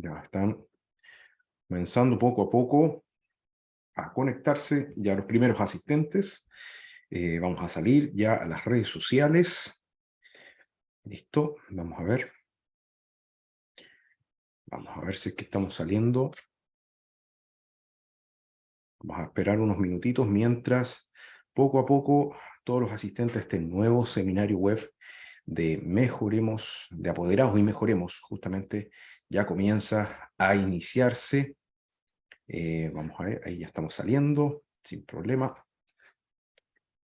Ya están comenzando poco a poco a conectarse ya los primeros asistentes. Vamos a salir ya a las redes sociales. Listo, vamos a ver. Vamos a ver si es que estamos saliendo. Vamos a esperar unos minutitos mientras poco a poco todos los asistentes a este nuevo seminario web de Mejoremos, de Apoderados y Mejoremos, justamente ya comienza a iniciarse. Vamos a ver, ahí ya estamos saliendo, sin problema.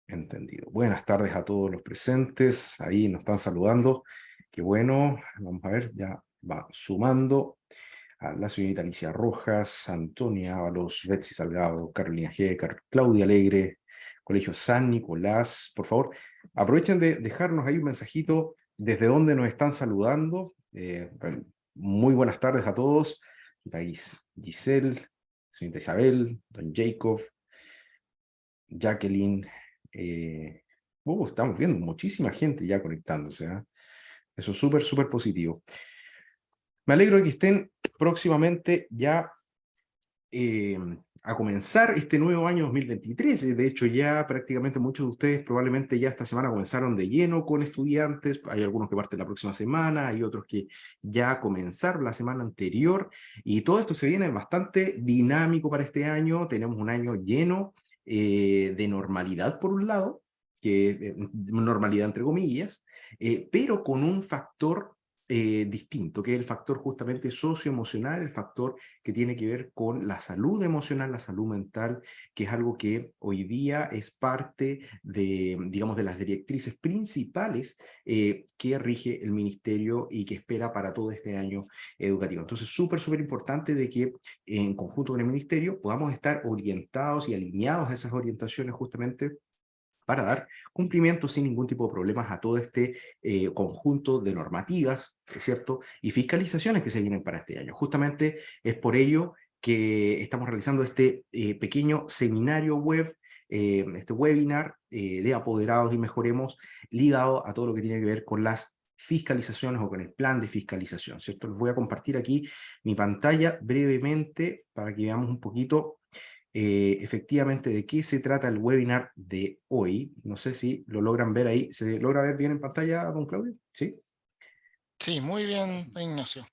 Entendido. Buenas tardes a todos los presentes. Ahí nos están saludando. Qué bueno. Vamos a ver, ya va sumando a la señorita Alicia Rojas, Antonia Ábalos, Betsy Salgado, Carolina G., Claudia Alegre, Colegio San Nicolás. Por favor, aprovechen de dejarnos ahí un mensajito desde donde nos están saludando. Bueno, muy buenas tardes a todos. Giselle, señorita Isabel, don Jacob, Jacqueline. Estamos viendo muchísima gente ya conectándose, ¿eh? Eso es súper, súper positivo. Me alegro de que estén próximamente ya eh, a comenzar este nuevo año 2023. De hecho, ya prácticamente muchos de ustedes probablemente ya esta semana comenzaron de lleno con estudiantes. Hay algunos que parten la próxima semana, hay otros que ya comenzaron la semana anterior. Y todo esto se viene bastante dinámico para este año. Tenemos un año lleno de normalidad por un lado, normalidad entre comillas, pero con un factor distinto, que es el factor justamente socioemocional, el factor que tiene que ver con la salud emocional, la salud mental, que es algo que hoy día es parte de, digamos, de las directrices principales que rige el ministerio y que espera para todo este año educativo. Entonces, súper, súper importante de que en conjunto con el ministerio podamos estar orientados y alineados a esas orientaciones justamente para dar cumplimiento sin ningún tipo de problemas a todo este conjunto de normativas, ¿es cierto? Y fiscalizaciones que se vienen para este año. Justamente es por ello que estamos realizando este pequeño seminario web, este webinar de Apoderados y Mejoremos, ligado a todo lo que tiene que ver con las fiscalizaciones o con el plan de fiscalización, ¿cierto? Les voy a compartir aquí mi pantalla brevemente para que veamos un poquito efectivamente de qué se trata el webinar de hoy. No sé si lo logran ver ahí. ¿Se logra ver bien en pantalla, don Claudio? ¿Sí? Sí, muy bien, don Ignacio.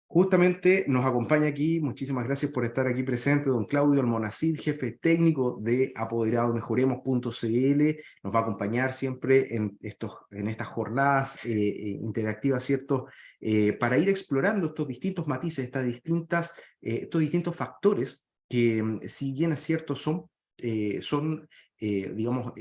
Justamente nos acompaña aquí, muchísimas gracias por estar aquí presente, don Claudio Almonacid, jefe técnico de apoderadomejoremos.cl. Nos va a acompañar siempre en estas jornadas interactivas, ¿cierto? Para ir explorando estos distintos matices, estos distintos factores que, si bien es cierto, digamos,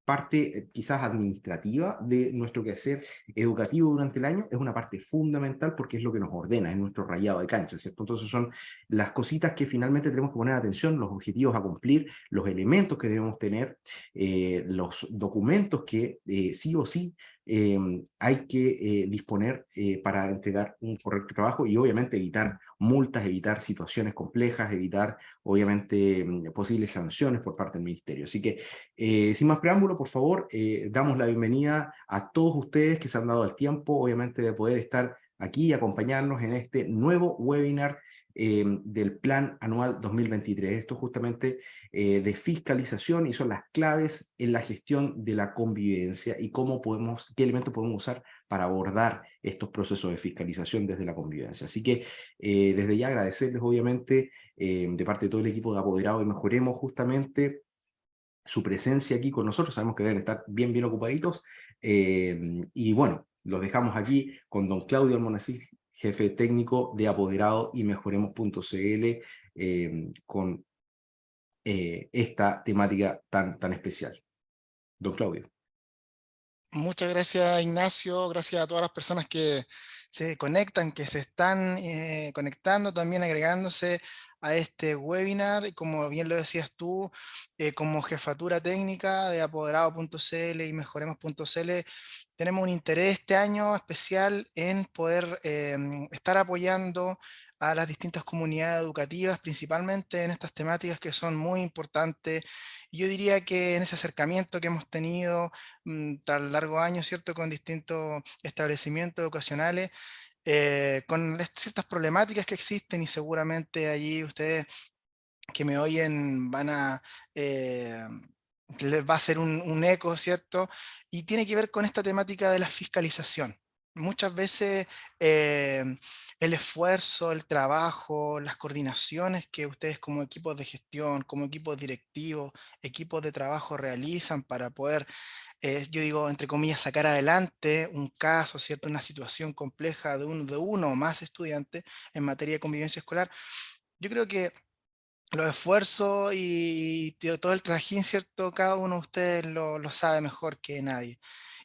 parte quizás administrativa de nuestro quehacer educativo durante el año, es una parte fundamental porque es lo que nos ordena, es nuestro rayado de cancha, ¿cierto? Entonces son las cositas que finalmente tenemos que poner atención, los objetivos a cumplir, los elementos que debemos tener, los documentos que sí o sí hay que disponer para entregar un correcto trabajo y obviamente evitar multas, evitar situaciones complejas, evitar obviamente posibles sanciones por parte del ministerio. Así que sin más preámbulo, por favor, damos la bienvenida a todos ustedes que se han dado el tiempo, obviamente, de poder estar aquí y acompañarnos en este nuevo webinar del Plan Anual 2023. Esto justamente de fiscalización y son las claves en la gestión de la convivencia y qué elementos podemos usar para abordar estos procesos de fiscalización desde la convivencia. Así que desde ya agradecerles, obviamente, de parte de todo el equipo de Apoderado y Mejoremos, justamente su presencia aquí con nosotros. Sabemos que deben estar bien, bien ocupaditos. Y bueno, los dejamos aquí con don Claudio Almonacid, jefe técnico de Apoderado y Mejoremos.cl, con esta temática tan, tan especial. Don Claudio. Muchas gracias, Ignacio. Gracias a todas las personas que se conectan, que se están conectando, también agregándose a este webinar. Y como bien lo decías tú, como jefatura técnica de apoderado.cl y mejoremos.cl, tenemos un interés este año especial en poder estar apoyando a las distintas comunidades educativas, principalmente en estas temáticas que son muy importantes. Y yo diría que en ese acercamiento que hemos tenido tras largos años, ¿cierto?, con distintos establecimientos educacionales, con ciertas problemáticas que existen y seguramente allí ustedes que me oyen van a, les va a hacer un eco, ¿cierto? Y tiene que ver con esta temática de la fiscalización. Muchas veces eh, el esfuerzo, el trabajo, las coordinaciones que ustedes como equipos de gestión, como equipos directivos, equipos de trabajo realizan para poder, yo digo, entre comillas, sacar adelante un caso, ¿cierto? Una situación compleja de uno o más estudiantes en materia de convivencia escolar. Yo creo que los esfuerzos y todo el trajín, ¿cierto? Cada uno de ustedes lo sabe mejor que nadie.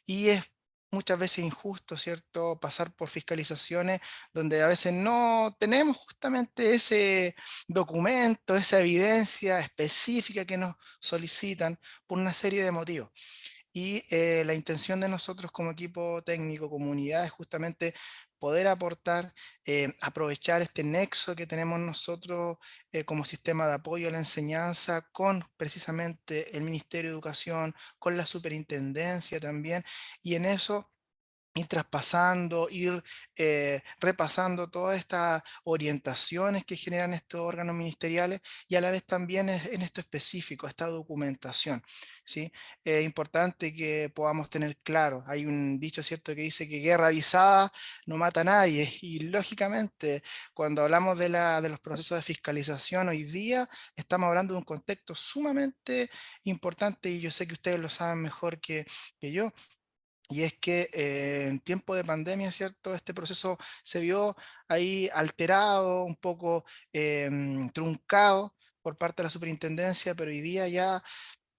Y es muchas veces injusto, ¿cierto? Pasar por fiscalizaciones donde a veces no tenemos justamente ese documento, esa evidencia específica que nos solicitan por una serie de motivos. Y la intención de nosotros como equipo técnico, comunidad, es justamente poder aportar, aprovechar este nexo que tenemos nosotros como sistema de apoyo a la enseñanza con precisamente el Ministerio de Educación, con la superintendencia también, y en eso ir traspasando, ir repasando todas estas orientaciones que generan estos órganos ministeriales y a la vez también en esto específico, esta documentación, ¿sí? Es importante que podamos tener claro, hay un dicho cierto que dice que guerra avisada no mata a nadie y lógicamente cuando hablamos de los procesos de fiscalización hoy día estamos hablando de un contexto sumamente importante y yo sé que ustedes lo saben mejor que yo, y es que en tiempo de pandemia, ¿cierto? Este proceso se vio ahí alterado, un poco truncado por parte de la superintendencia, pero hoy día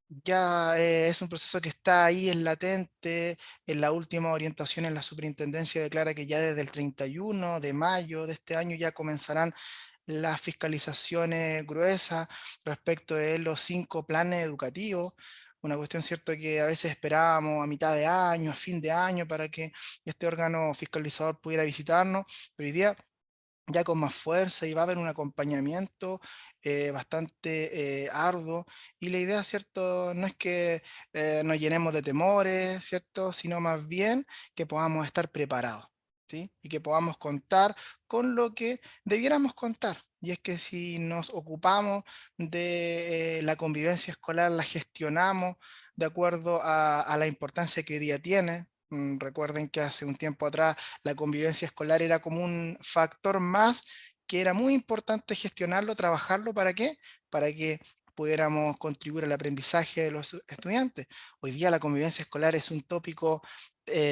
ya es un proceso que está ahí en latente. En la última orientación en la superintendencia declara que ya desde el 31 de mayo de este año ya comenzarán las fiscalizaciones gruesas respecto de los 5 planes educativos. Una cuestión, cierto, que a veces esperábamos a mitad de año, a fin de año, para que este órgano fiscalizador pudiera visitarnos, pero hoy día ya con más fuerza y va a haber un acompañamiento bastante arduo. Y la idea, ¿cierto? No es que nos llenemos de temores, ¿cierto? Sino más bien que podamos estar preparados, ¿sí? Y que podamos contar con lo que debiéramos contar. Y es que si nos ocupamos de la convivencia escolar, la gestionamos de acuerdo a la importancia que hoy día tiene. Recuerden que hace un tiempo atrás la convivencia escolar era como un factor más que era muy importante gestionarlo, trabajarlo, ¿para qué? Para que pudiéramos contribuir al aprendizaje de los estudiantes. Hoy día la convivencia escolar es un tópico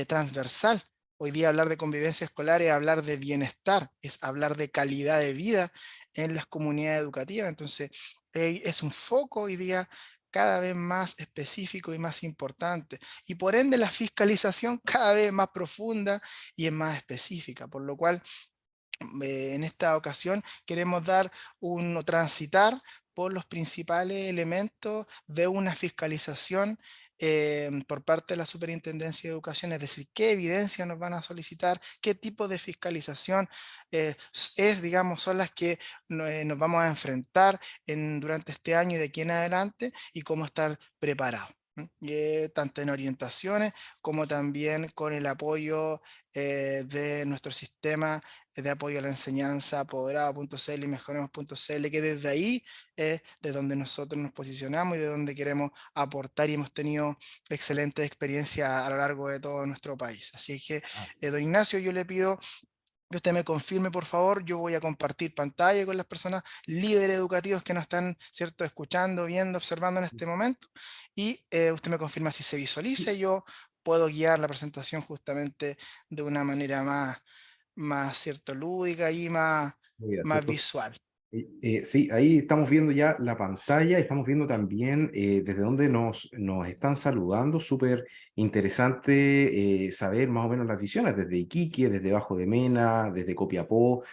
transversal. Hoy día hablar de convivencia escolar es hablar de bienestar, es hablar de calidad de vida en las comunidades educativas. Entonces, es un foco hoy día cada vez más específico y más importante y por ende la fiscalización cada vez más profunda y es más específica, por lo cual en esta ocasión queremos dar o transitar por los principales elementos de una fiscalización por parte de la Superintendencia de Educación, es decir, qué evidencia nos van a solicitar, qué tipo de fiscalización digamos, son las que nos vamos a enfrentar durante este año y de aquí en adelante y cómo estar preparados. Tanto en orientaciones como también con el apoyo de nuestro sistema de apoyo a la enseñanza, apoderado.cl y mejoremos.cl, que desde ahí es de donde nosotros nos posicionamos y de donde queremos aportar y hemos tenido excelentes experiencias a lo largo de todo nuestro país. Así que, Ah, don Ignacio, yo le pido que usted me confirme, por favor. Yo voy a compartir pantalla con las personas líderes educativos que nos están, ¿cierto?, escuchando, viendo, observando en este momento. Y usted me confirma si se visualiza y yo puedo guiar la presentación justamente de una manera más, ¿cierto?, lúdica y muy más ¿cierto? visual. Sí, ahí estamos viendo ya la pantalla, estamos viendo también desde dónde nos están saludando. Súper interesante saber más o menos las visiones desde Iquique, desde Bajo de Mena, desde Copiapó,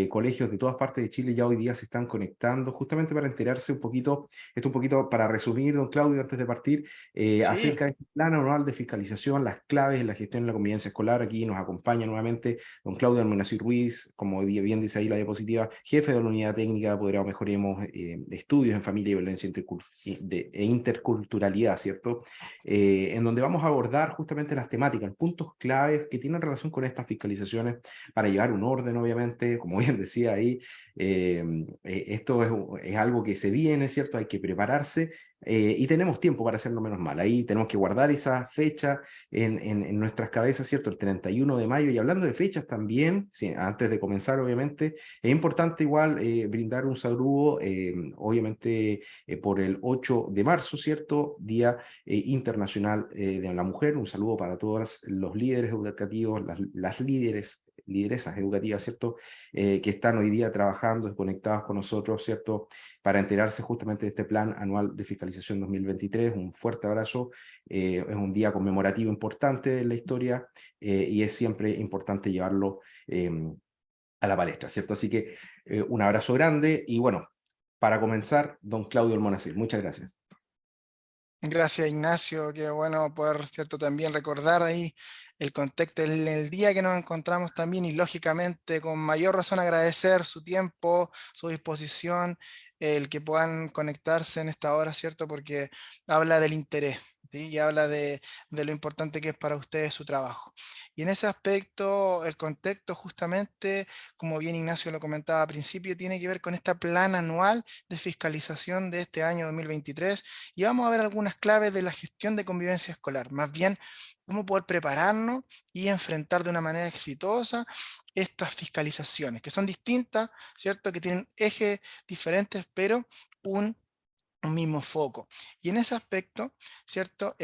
colegios de todas partes de Chile ya hoy día se están conectando justamente para enterarse un poquito, esto un poquito para resumir, don Claudio, antes de partir, Sí, acerca de este plan anual de fiscalización, las claves en la gestión de la convivencia escolar. Aquí nos acompaña nuevamente don Claudio Almonacid Ruiz, como bien dice ahí la diapositiva, jefe de la unidad la técnica Poderado Mejoremos, estudios en familia y violencia e interculturalidad, ¿cierto? En donde vamos a abordar justamente las temáticas, los puntos claves que tienen relación con estas fiscalizaciones para llevar un orden, obviamente, como bien decía ahí, esto es algo que se viene, ¿cierto? Hay que prepararse y tenemos tiempo para hacerlo menos mal. Ahí tenemos que guardar esa fecha en nuestras cabezas, ¿cierto? El 31 de mayo. Y hablando de fechas también, sí, antes de comenzar, obviamente, es importante igual brindar un saludo, obviamente, por el 8 de marzo, ¿cierto? Día Internacional de la Mujer. Un saludo para todos los líderes educativos, las lideresas educativas, ¿cierto? Que están hoy día trabajando, conectados con nosotros, ¿cierto? Para enterarse justamente de este plan anual de fiscalización 2023. Un fuerte abrazo. Es un día conmemorativo importante en la historia y es siempre importante llevarlo a la palestra, ¿cierto? Así que un abrazo grande y bueno, para comenzar, don Claudio Almonacid, muchas gracias. Gracias, Ignacio. Qué bueno poder, ¿cierto?, también recordar ahí el contexto en el día que nos encontramos también y lógicamente con mayor razón agradecer su tiempo, su disposición, el que puedan conectarse en esta hora, ¿cierto? Porque habla del interés, ¿sí? Y habla de lo importante que es para ustedes su trabajo. Y en ese aspecto, el contexto justamente, como bien Ignacio lo comentaba al principio, tiene que ver con esta plan anual de fiscalización de este año 2023 y vamos a ver algunas claves de la gestión de convivencia escolar, más bien cómo poder prepararnos y enfrentar de una manera exitosa estas fiscalizaciones, que son distintas, ¿cierto? Que tienen ejes diferentes, pero un mismo foco. Y en ese aspecto, ¿cierto?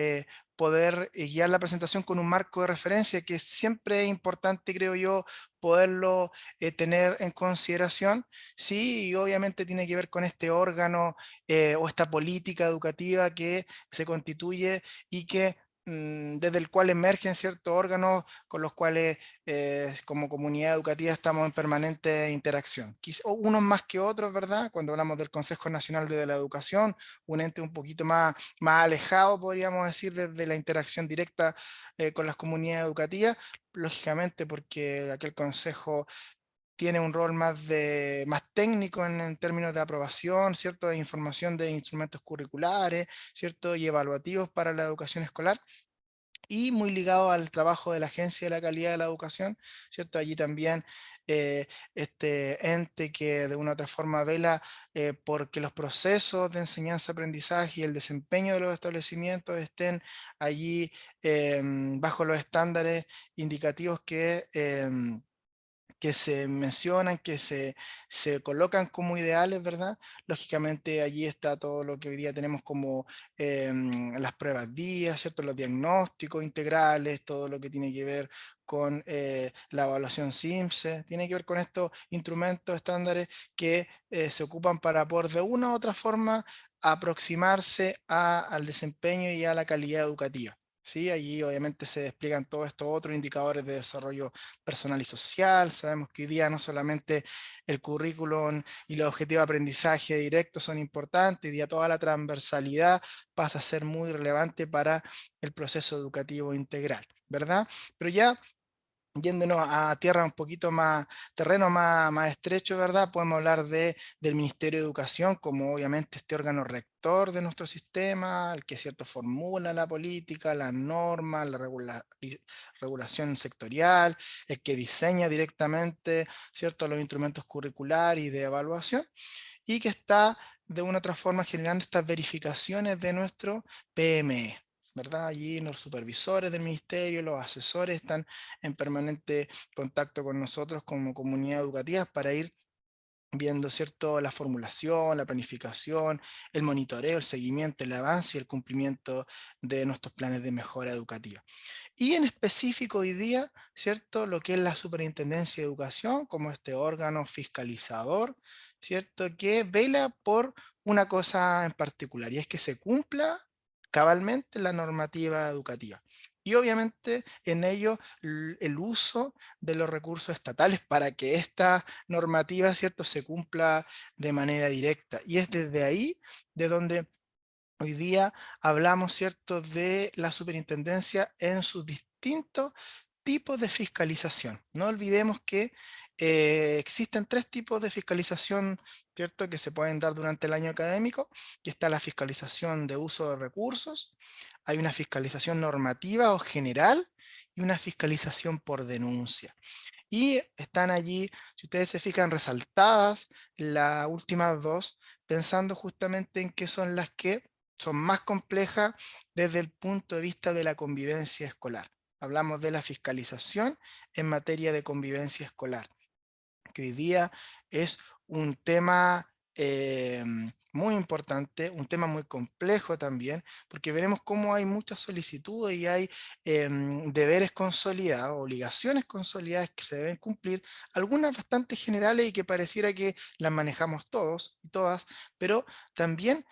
Poder guiar la presentación con un marco de referencia que siempre es importante, creo yo, poderlo tener en consideración. Sí, y obviamente tiene que ver con este órgano o esta política educativa que se constituye y que desde el cual emergen ciertos órganos con los cuales como comunidad educativa estamos en permanente interacción. Unos más que otros, ¿verdad? Cuando hablamos del Consejo Nacional de la Educación, un ente un poquito más alejado, podríamos decir, desde la interacción directa con las comunidades educativas, lógicamente porque aquel consejo tiene un rol más técnico en términos de aprobación, ¿cierto? De información de instrumentos curriculares, ¿cierto? Y evaluativos para la educación escolar y muy ligado al trabajo de la Agencia de la Calidad de la Educación, ¿cierto? Allí también este ente que de una u otra forma vela porque los procesos de enseñanza-aprendizaje y el desempeño de los establecimientos estén allí bajo los estándares indicativos que se mencionan, se colocan como ideales, ¿verdad? Lógicamente allí está todo lo que hoy día tenemos como las pruebas DIA, ¿cierto? Los diagnósticos integrales, todo lo que tiene que ver con la evaluación SIMSE, tiene que ver con estos instrumentos estándares que se ocupan para poder de una u otra forma aproximarse al desempeño y a la calidad educativa. Sí, allí obviamente se despliegan todos estos otros indicadores de desarrollo personal y social. Sabemos que hoy día no solamente el currículum y los objetivos de aprendizaje directo son importantes, hoy día toda la transversalidad pasa a ser muy relevante para el proceso educativo integral, ¿verdad? Pero ya yéndonos a tierra un poquito más, terreno más estrecho, ¿verdad? Podemos hablar del Ministerio de Educación como obviamente este órgano rector de nuestro sistema, el que cierto formula la política, las normas, la regulación sectorial, el que diseña directamente, ¿cierto?, los instrumentos curriculares y de evaluación, y que está de una u otra forma generando estas verificaciones de nuestro PME. ¿Verdad? Allí los supervisores del ministerio, los asesores están en permanente contacto con nosotros como comunidad educativa para ir viendo, ¿cierto?, la formulación, la planificación, el monitoreo, el seguimiento, el avance y el cumplimiento de nuestros planes de mejora educativa. Y en específico hoy día, ¿cierto?, lo que es la Superintendencia de Educación como este órgano fiscalizador, ¿cierto?, que vela por una cosa en particular y es que se cumpla cabalmente la normativa educativa. Y obviamente en ello el uso de los recursos estatales para que esta normativa, ¿cierto?, se cumpla de manera directa. Y es desde ahí de donde hoy día hablamos, ¿cierto?, de la superintendencia en sus distintos tipos de fiscalización. No olvidemos que existen 3 tipos de fiscalización, ¿cierto?, que se pueden dar durante el año académico, que está la fiscalización de uso de recursos, hay una fiscalización normativa o general y una fiscalización por denuncia. Y están allí, si ustedes se fijan, resaltadas las últimas dos, pensando justamente en que son las que son más complejas desde el punto de vista de la convivencia escolar. Hablamos de la fiscalización en materia de convivencia escolar, que hoy día es un tema muy importante, un tema muy complejo también, porque veremos cómo hay muchas solicitudes y hay deberes consolidados, obligaciones consolidadas que se deben cumplir, algunas bastante generales y que pareciera que las manejamos todos y todas, pero también,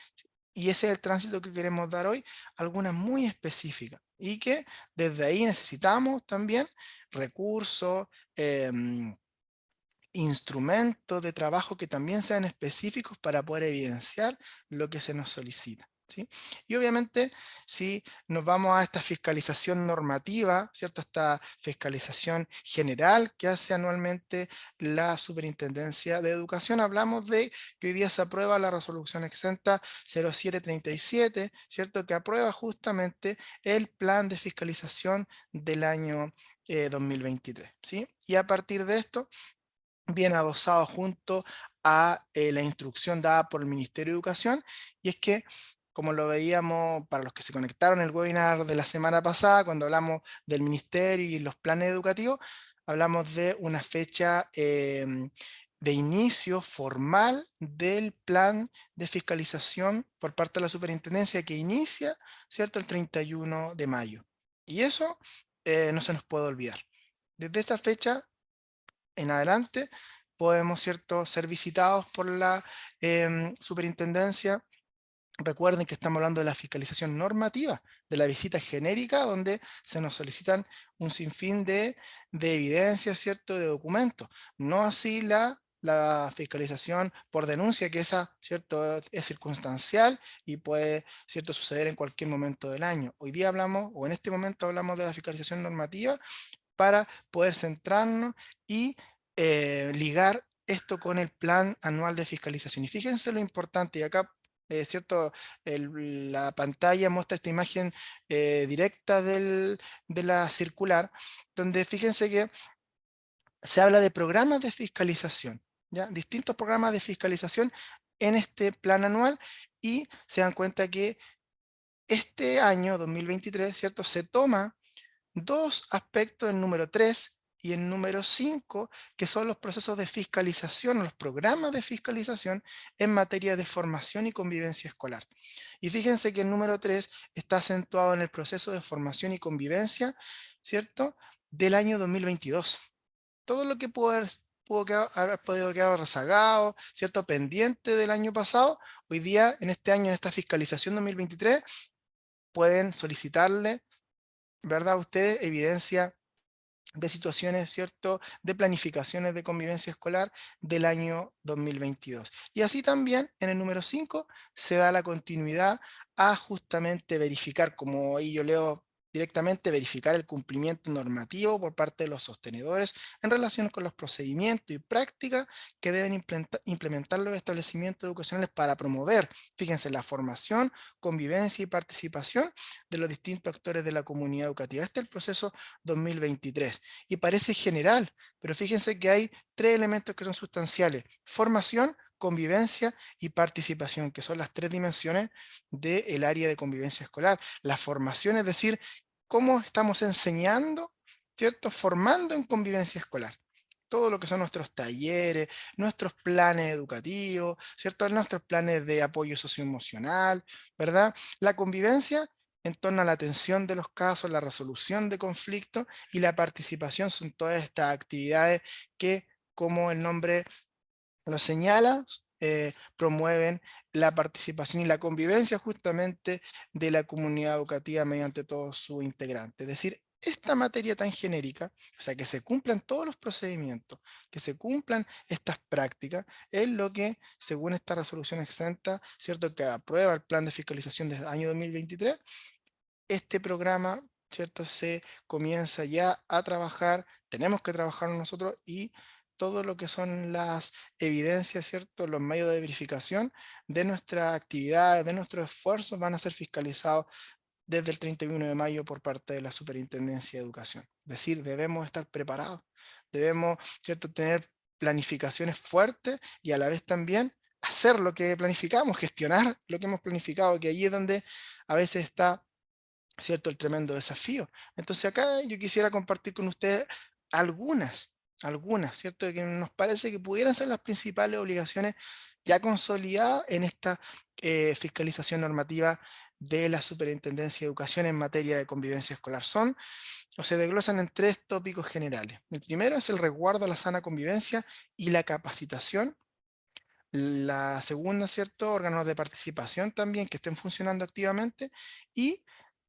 y ese es el tránsito que queremos dar hoy, algunas muy específicas y que desde ahí necesitamos también recursos, instrumentos de trabajo que también sean específicos para poder evidenciar lo que se nos solicita, ¿sí? Y obviamente, si nos vamos a esta fiscalización normativa, ¿cierto? Esta fiscalización general que hace anualmente la Superintendencia de Educación, hablamos de que hoy día se aprueba la resolución exenta 0737, ¿cierto? Que aprueba justamente el plan de fiscalización del año 2023, ¿sí? Y a partir de esto, bien adosado junto a la instrucción dada por el Ministerio de Educación, y es que, como lo veíamos para los que se conectaron el webinar de la semana pasada, cuando hablamos del Ministerio y los planes educativos, hablamos de una fecha de inicio formal del plan de fiscalización por parte de la superintendencia que inicia, ¿cierto?, el 31 de mayo. Y eso no se nos puede olvidar. Desde esa fecha en adelante podemos, ¿cierto?, ser visitados por la superintendencia. Recuerden que estamos hablando de la fiscalización normativa, de la visita genérica, donde se nos solicitan un sinfín de evidencias, ¿cierto?, de documentos. No así la fiscalización por denuncia, que esa, ¿cierto?, es circunstancial y puede, ¿cierto?, suceder en cualquier momento del año. Hoy día hablamos, o en este momento hablamos de la fiscalización normativa, para poder centrarnos y ligar esto con el plan anual de fiscalización. Y fíjense lo importante, y acá, ¿cierto? La pantalla muestra esta imagen directa de la circular, donde fíjense que se habla de programas de fiscalización, ¿ya? Distintos programas de fiscalización en este plan anual, y se dan cuenta que este año 2023, ¿cierto?, se toma dos aspectos en número 3 y en número 5, que son los procesos de fiscalización, los programas de fiscalización en materia de formación y convivencia escolar. Y fíjense que el número 3 está acentuado en el proceso de formación y convivencia, ¿cierto?, del año 2022. Todo lo que haber podido quedar rezagado, ¿cierto?, pendiente del año pasado, hoy día, en este año, en esta fiscalización 2023, pueden solicitarle, ¿verdad?, usted evidencia de situaciones, ¿cierto?, de planificaciones de convivencia escolar del año 2022. Y así también en el número 5 se da la continuidad a justamente verificar, como ahí yo leo directamente, verificar el cumplimiento normativo por parte de los sostenedores en relación con los procedimientos y prácticas que deben implementar los establecimientos educacionales para promover, fíjense, la formación, convivencia y participación de los distintos actores de la comunidad educativa. Este es el proceso 2023 y parece general, pero fíjense que hay 3 elementos que son sustanciales: formación, convivencia y participación, que son las 3 dimensiones del área de convivencia escolar. La formación, es decir, cómo estamos enseñando, ¿cierto?, formando en convivencia escolar. Todo lo que son nuestros talleres, nuestros planes educativos, ¿cierto?, nuestros planes de apoyo socioemocional, ¿verdad? La convivencia en torno a la atención de los casos, la resolución de conflictos, y la participación son todas estas actividades que, como el nombre lo señala, promueven la participación y la convivencia justamente de la comunidad educativa mediante todos sus integrantes. Es decir, esta materia tan genérica, o sea, que se cumplan todos los procedimientos, que se cumplan estas prácticas, es lo que, según esta resolución exenta, ¿cierto?, que aprueba el plan de fiscalización del año 2023, este programa ¿cierto? Se comienza ya a trabajar, tenemos que trabajar nosotros y todo lo que son las evidencias, ¿cierto? Los medios de verificación de nuestra actividad, de nuestros esfuerzos van a ser fiscalizados desde el 31 de mayo por parte de la Superintendencia de Educación. Es decir, debemos estar preparados, debemos, ¿cierto?, tener planificaciones fuertes y a la vez también hacer lo que planificamos, gestionar lo que hemos planificado, que allí es donde a veces está, ¿cierto?, el tremendo desafío. Entonces acá yo quisiera compartir con ustedes algunas, ¿cierto?, que nos parece que pudieran ser las principales obligaciones ya consolidadas en esta fiscalización normativa de la Superintendencia de Educación en materia de convivencia escolar. Son, o se desglosan en tres tópicos generales. El primero es el resguardo a la sana convivencia y la capacitación. La segunda, ¿cierto? Órganos de participación también que estén funcionando activamente. Y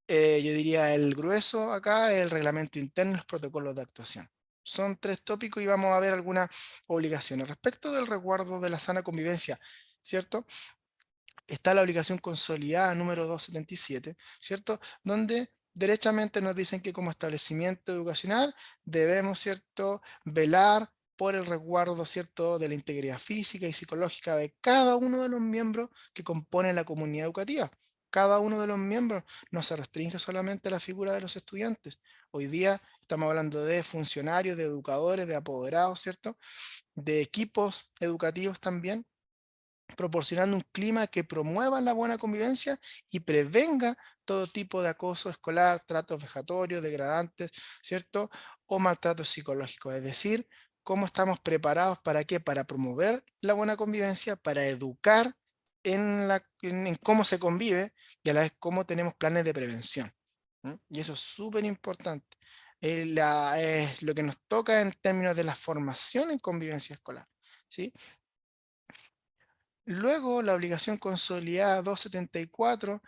yo diría el grueso acá, el reglamento interno y los protocolos de actuación. Son tres tópicos y vamos a ver algunas obligaciones. Respecto del resguardo de la sana convivencia, ¿cierto? Está la obligación consolidada número 277, ¿cierto? Donde derechamente nos dicen que como establecimiento educacional debemos, ¿cierto?, velar por el resguardo, ¿cierto?, de la integridad física y psicológica de cada uno de los miembros que componen la comunidad educativa. Cada uno de los miembros no se restringe solamente a la figura de los estudiantes. Hoy día estamos hablando de funcionarios, de educadores, de apoderados, ¿cierto?, de equipos educativos también, proporcionando un clima que promueva la buena convivencia y prevenga todo tipo de acoso escolar, tratos vejatorios, degradantes, ¿cierto? O maltratos psicológicos. Es decir, cómo estamos preparados para qué, para promover la buena convivencia, para educar en cómo se convive y a la vez cómo tenemos planes de prevención. ¿M? Y eso es súper importante. Es lo que nos toca en términos de la formación en convivencia escolar. ¿Sí? Luego, la obligación consolidada 274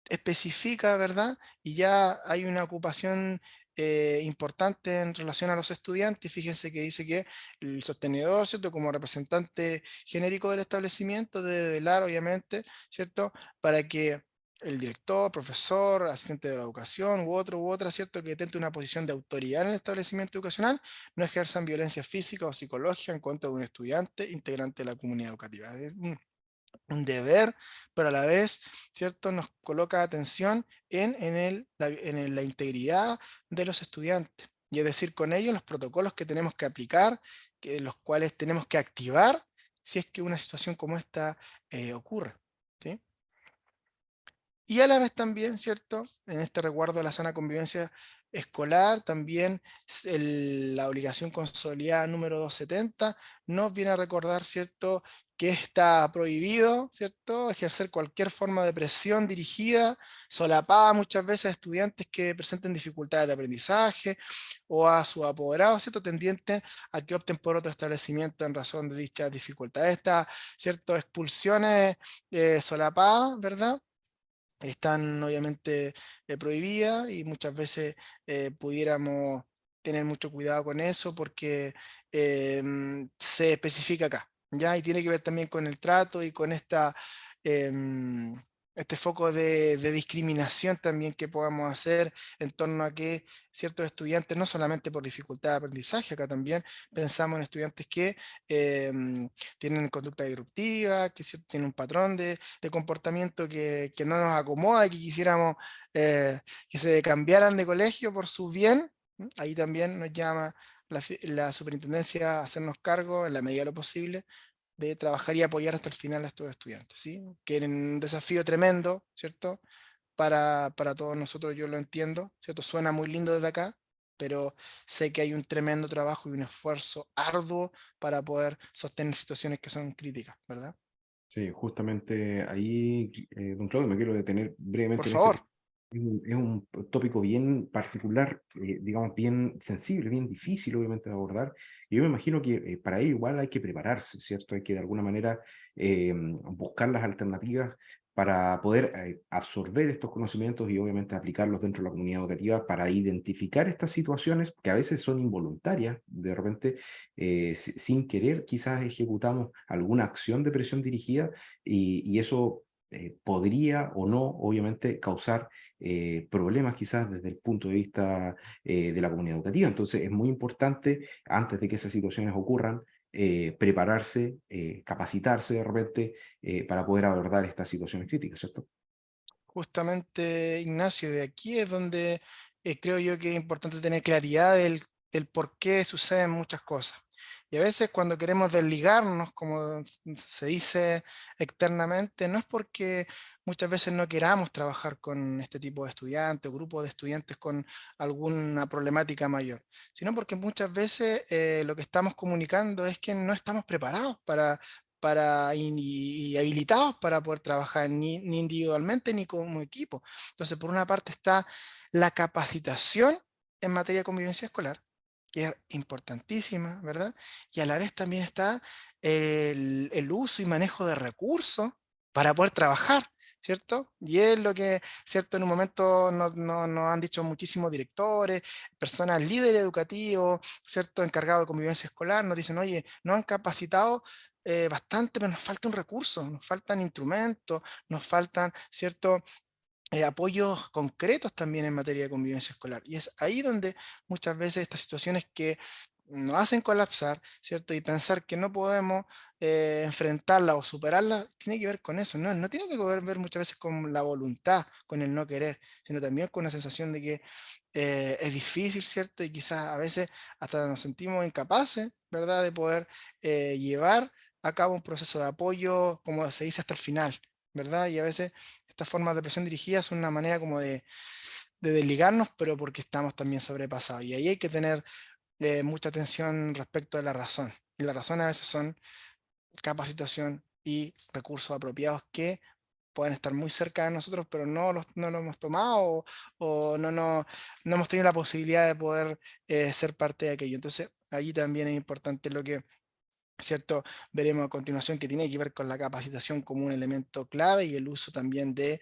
especifica, ¿verdad? Y ya hay una ocupación importante en relación a los estudiantes. Fíjense que dice que el sostenedor, ¿cierto?, como representante genérico del establecimiento, debe velar, obviamente, ¿cierto?, para que el director, profesor, asistente de la educación u otra, ¿cierto?, que detente una posición de autoridad en el establecimiento educacional, no ejerzan violencia física o psicológica en contra de un estudiante integrante de la comunidad educativa. Es un deber, pero a la vez, ¿cierto? Nos coloca atención en la integridad de los estudiantes. Y es decir, con ello los protocolos que tenemos que aplicar, los cuales tenemos que activar si es que una situación como esta ocurre. ¿Sí? Y a la vez también, ¿cierto? En este resguardo de la sana convivencia escolar, también la obligación consolidada número 270 nos viene a recordar, ¿cierto?, que está prohibido, ¿cierto?, ejercer cualquier forma de presión dirigida, solapada muchas veces a estudiantes que presenten dificultades de aprendizaje o a sus apoderados, ¿cierto?, tendientes a que opten por otro establecimiento en razón de dichas dificultades. Estas, ¿cierto?, expulsiones solapadas, ¿verdad?, están obviamente prohibidas y muchas veces pudiéramos tener mucho cuidado con eso porque se especifica acá, ¿ya? Y tiene que ver también con el trato y con em, este foco de discriminación también que podamos hacer en torno a que ciertos estudiantes, no solamente por dificultad de aprendizaje, acá también pensamos en estudiantes que tienen conducta disruptiva, que tienen un patrón de comportamiento que no nos acomoda, que quisiéramos que se cambiaran de colegio por su bien. ¿M? Ahí también nos llama la superintendencia a hacernos cargo, en la medida de lo posible, de trabajar y apoyar hasta el final a estos estudiantes, ¿sí? Que es un desafío tremendo, ¿cierto? Para todos nosotros, yo lo entiendo, ¿cierto? Suena muy lindo desde acá, pero sé que hay un tremendo trabajo y un esfuerzo arduo para poder sostener situaciones que son críticas, ¿verdad? Sí, justamente ahí, don Claudio, me quiero detener Por brevemente en este favor. tema. Es un tópico bien particular, digamos, bien sensible, bien difícil, obviamente, de abordar. Y yo me imagino que para ello igual hay que prepararse, ¿cierto? Hay que de alguna manera buscar las alternativas para poder absorber estos conocimientos y obviamente aplicarlos dentro de la comunidad educativa para identificar estas situaciones que a veces son involuntarias, de repente sin querer quizás ejecutamos alguna acción de presión dirigida y eso podría o no, obviamente, causar problemas quizás desde el punto de vista de la comunidad educativa. Entonces es muy importante, antes de que esas situaciones ocurran, prepararse, capacitarse de repente para poder abordar estas situaciones críticas, ¿cierto? Justamente, Ignacio, de aquí es donde creo yo que es importante tener claridad del por qué suceden muchas cosas. Y a veces cuando queremos desligarnos, como se dice externamente, no es porque muchas veces no queramos trabajar con este tipo de estudiantes o grupos de estudiantes con alguna problemática mayor, sino porque muchas veces lo que estamos comunicando es que no estamos preparados y habilitados para poder trabajar ni individualmente ni como equipo. Entonces, por una parte está la capacitación en materia de convivencia escolar, que es importantísima, ¿verdad? Y a la vez también está el uso y manejo de recursos para poder trabajar, ¿cierto? Y es lo que, ¿cierto? En un momento nos han dicho muchísimos directores, personas líderes educativos, ¿cierto? Encargados de convivencia escolar, nos dicen, oye, no han capacitado bastante, pero nos falta un recurso, nos faltan instrumentos, nos faltan, ¿cierto? Apoyos concretos también en materia de convivencia escolar. Y es ahí donde muchas veces estas situaciones que nos hacen colapsar, ¿cierto? Y pensar que no podemos enfrentarla o superarla, tiene que ver con eso, ¿no? No tiene que ver muchas veces con la voluntad, con el no querer, sino también con la sensación de que es difícil, ¿cierto? Y quizás a veces hasta nos sentimos incapaces, ¿verdad? De poder llevar a cabo un proceso de apoyo, como se dice, hasta el final, ¿verdad? Y a veces estas formas de presión dirigida son una manera como de desligarnos, pero porque estamos también sobrepasados. Y ahí hay que tener mucha atención respecto de la razón. Y la razón a veces son capacitación y recursos apropiados que pueden estar muy cerca de nosotros, pero no lo hemos tomado o no hemos tenido la posibilidad de poder ser parte de aquello. Entonces, allí también es importante lo que, ¿cierto? Veremos a continuación que tiene que ver con la capacitación como un elemento clave y el uso también de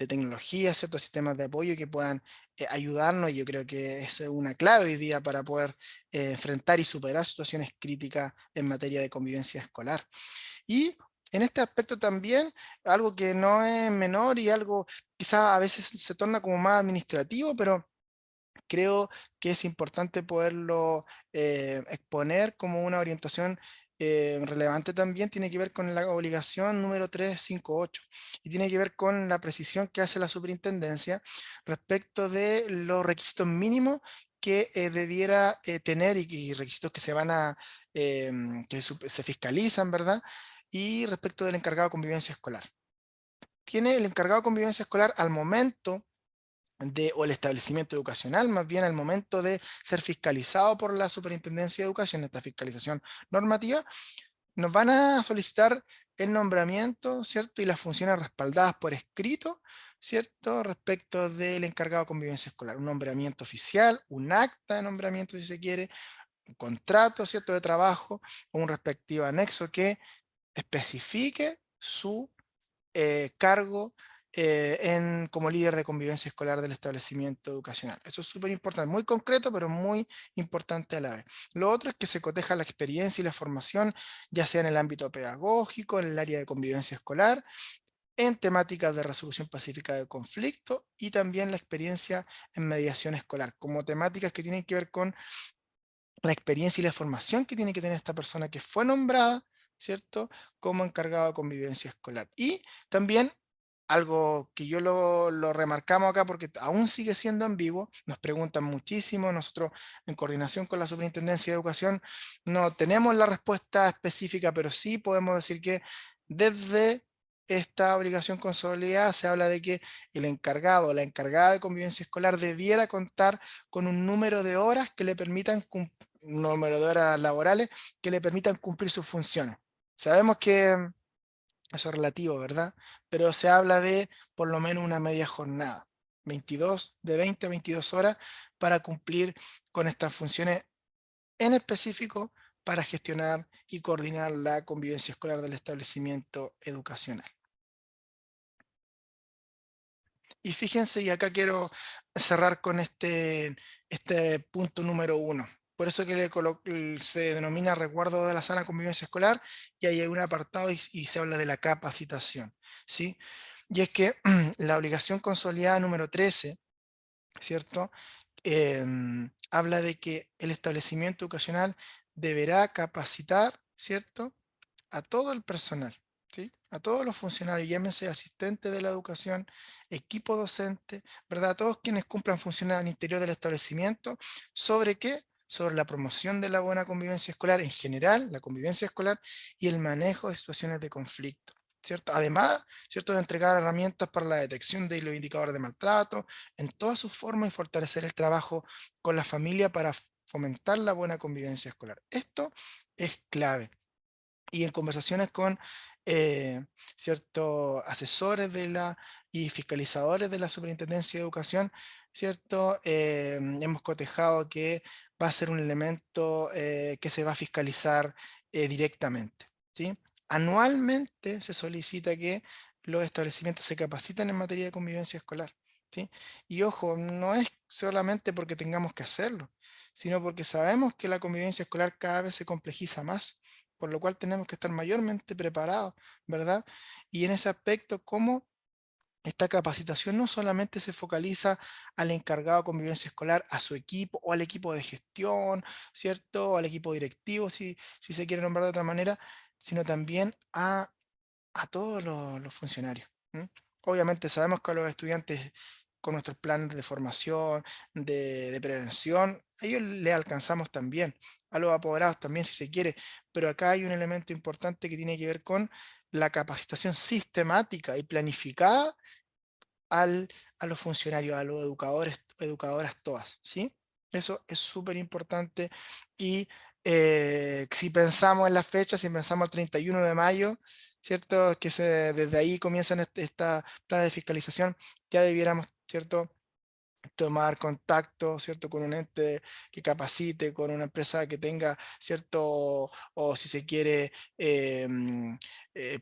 tecnologías, ciertos sistemas de apoyo que puedan ayudarnos. Y yo creo que eso es una clave hoy día para poder enfrentar y superar situaciones críticas en materia de convivencia escolar. Y en este aspecto también, algo que no es menor y algo quizá a veces se torna como más administrativo, pero creo que es importante poderlo exponer como una orientación relevante también, tiene que ver con la obligación número 358 y tiene que ver con la precisión que hace la superintendencia respecto de los requisitos mínimos que debiera tener y requisitos que se van a, se fiscalizan, ¿verdad? Y respecto del encargado de convivencia escolar. Tiene el encargado de convivencia escolar al momento o el establecimiento educacional, más bien al momento de ser fiscalizado por la Superintendencia de Educación, esta fiscalización normativa, nos van a solicitar el nombramiento, ¿cierto? Y las funciones respaldadas por escrito, ¿cierto? Respecto del encargado de convivencia escolar. Un nombramiento oficial, un acta de nombramiento si se quiere, un contrato, ¿cierto? De trabajo o un respectivo anexo que especifique su cargo como líder de convivencia escolar del establecimiento educacional. Eso es súper importante, muy concreto, pero muy importante a la vez. Lo otro es que se coteja la experiencia y la formación, ya sea en el ámbito pedagógico, en el área de convivencia escolar, en temáticas de resolución pacífica de conflicto y también la experiencia en mediación escolar, como temáticas que tienen que ver con la experiencia y la formación que tiene que tener esta persona que fue nombrada, ¿cierto? Como encargado de convivencia escolar. Y también algo que yo lo remarcamos acá porque aún sigue siendo ambiguo, nos preguntan muchísimo, nosotros en coordinación con la Superintendencia de Educación no tenemos la respuesta específica, pero sí podemos decir que desde esta obligación consolidada se habla de que el encargado o la encargada de convivencia escolar debiera contar con un número de horas que le permitan un número de horas laborales que le permitan cumplir sus funciones. Sabemos que eso es relativo, ¿verdad? Pero se habla de por lo menos una media jornada, 22, de 20 a 22 horas para cumplir con estas funciones en específico para gestionar y coordinar la convivencia escolar del establecimiento educacional. Y fíjense, y acá quiero cerrar con este punto número uno. Por eso que se denomina resguardo de la sana convivencia escolar y ahí hay un apartado y se habla de la capacitación, ¿sí? Y es que la obligación consolidada número 13, ¿cierto? Habla de que el establecimiento educacional deberá capacitar, ¿cierto? A todo el personal, ¿sí? A todos los funcionarios, llámese asistentes de la educación, equipo docente, ¿verdad? Todos quienes cumplan funciones al interior del establecimiento, ¿sobre qué? Sobre la promoción de la buena convivencia escolar en general, la convivencia escolar y el manejo de situaciones de conflicto, ¿cierto? Además, ¿cierto? De entregar herramientas para la detección de los indicadores de maltrato en todas sus formas y fortalecer el trabajo con la familia para fomentar la buena convivencia escolar. Esto es clave y en conversaciones con ciertos asesores de la y fiscalizadores de la Superintendencia de Educación, ¿cierto? Hemos cotejado que va a ser un elemento que se va a fiscalizar directamente, ¿sí? Anualmente se solicita que los establecimientos se capaciten en materia de convivencia escolar, ¿sí? Y ojo, no es solamente porque tengamos que hacerlo, sino porque sabemos que la convivencia escolar cada vez se complejiza más, por lo cual tenemos que estar mayormente preparados, ¿verdad? Y en ese aspecto, cómo esta capacitación no solamente se focaliza al encargado de convivencia escolar, a su equipo o al equipo de gestión, ¿cierto? O al equipo directivo, si se quiere nombrar de otra manera, sino también a todos los funcionarios. ¿M? Obviamente sabemos que a los estudiantes con nuestros planes de formación, de prevención, a ellos les alcanzamos también, a los apoderados también si se quiere, pero acá hay un elemento importante que tiene que ver con la capacitación sistemática y planificada al, a los funcionarios, a los educadores, educadoras todas, ¿sí? Eso es súper importante y si pensamos en la fecha, si pensamos el 31 de mayo, ¿cierto? Que desde ahí comienzan esta planes de fiscalización, ya debiéramos, ¿cierto? Tomar contacto, ¿cierto? Con un ente que capacite, con una empresa que tenga, ¿cierto? O si se quiere,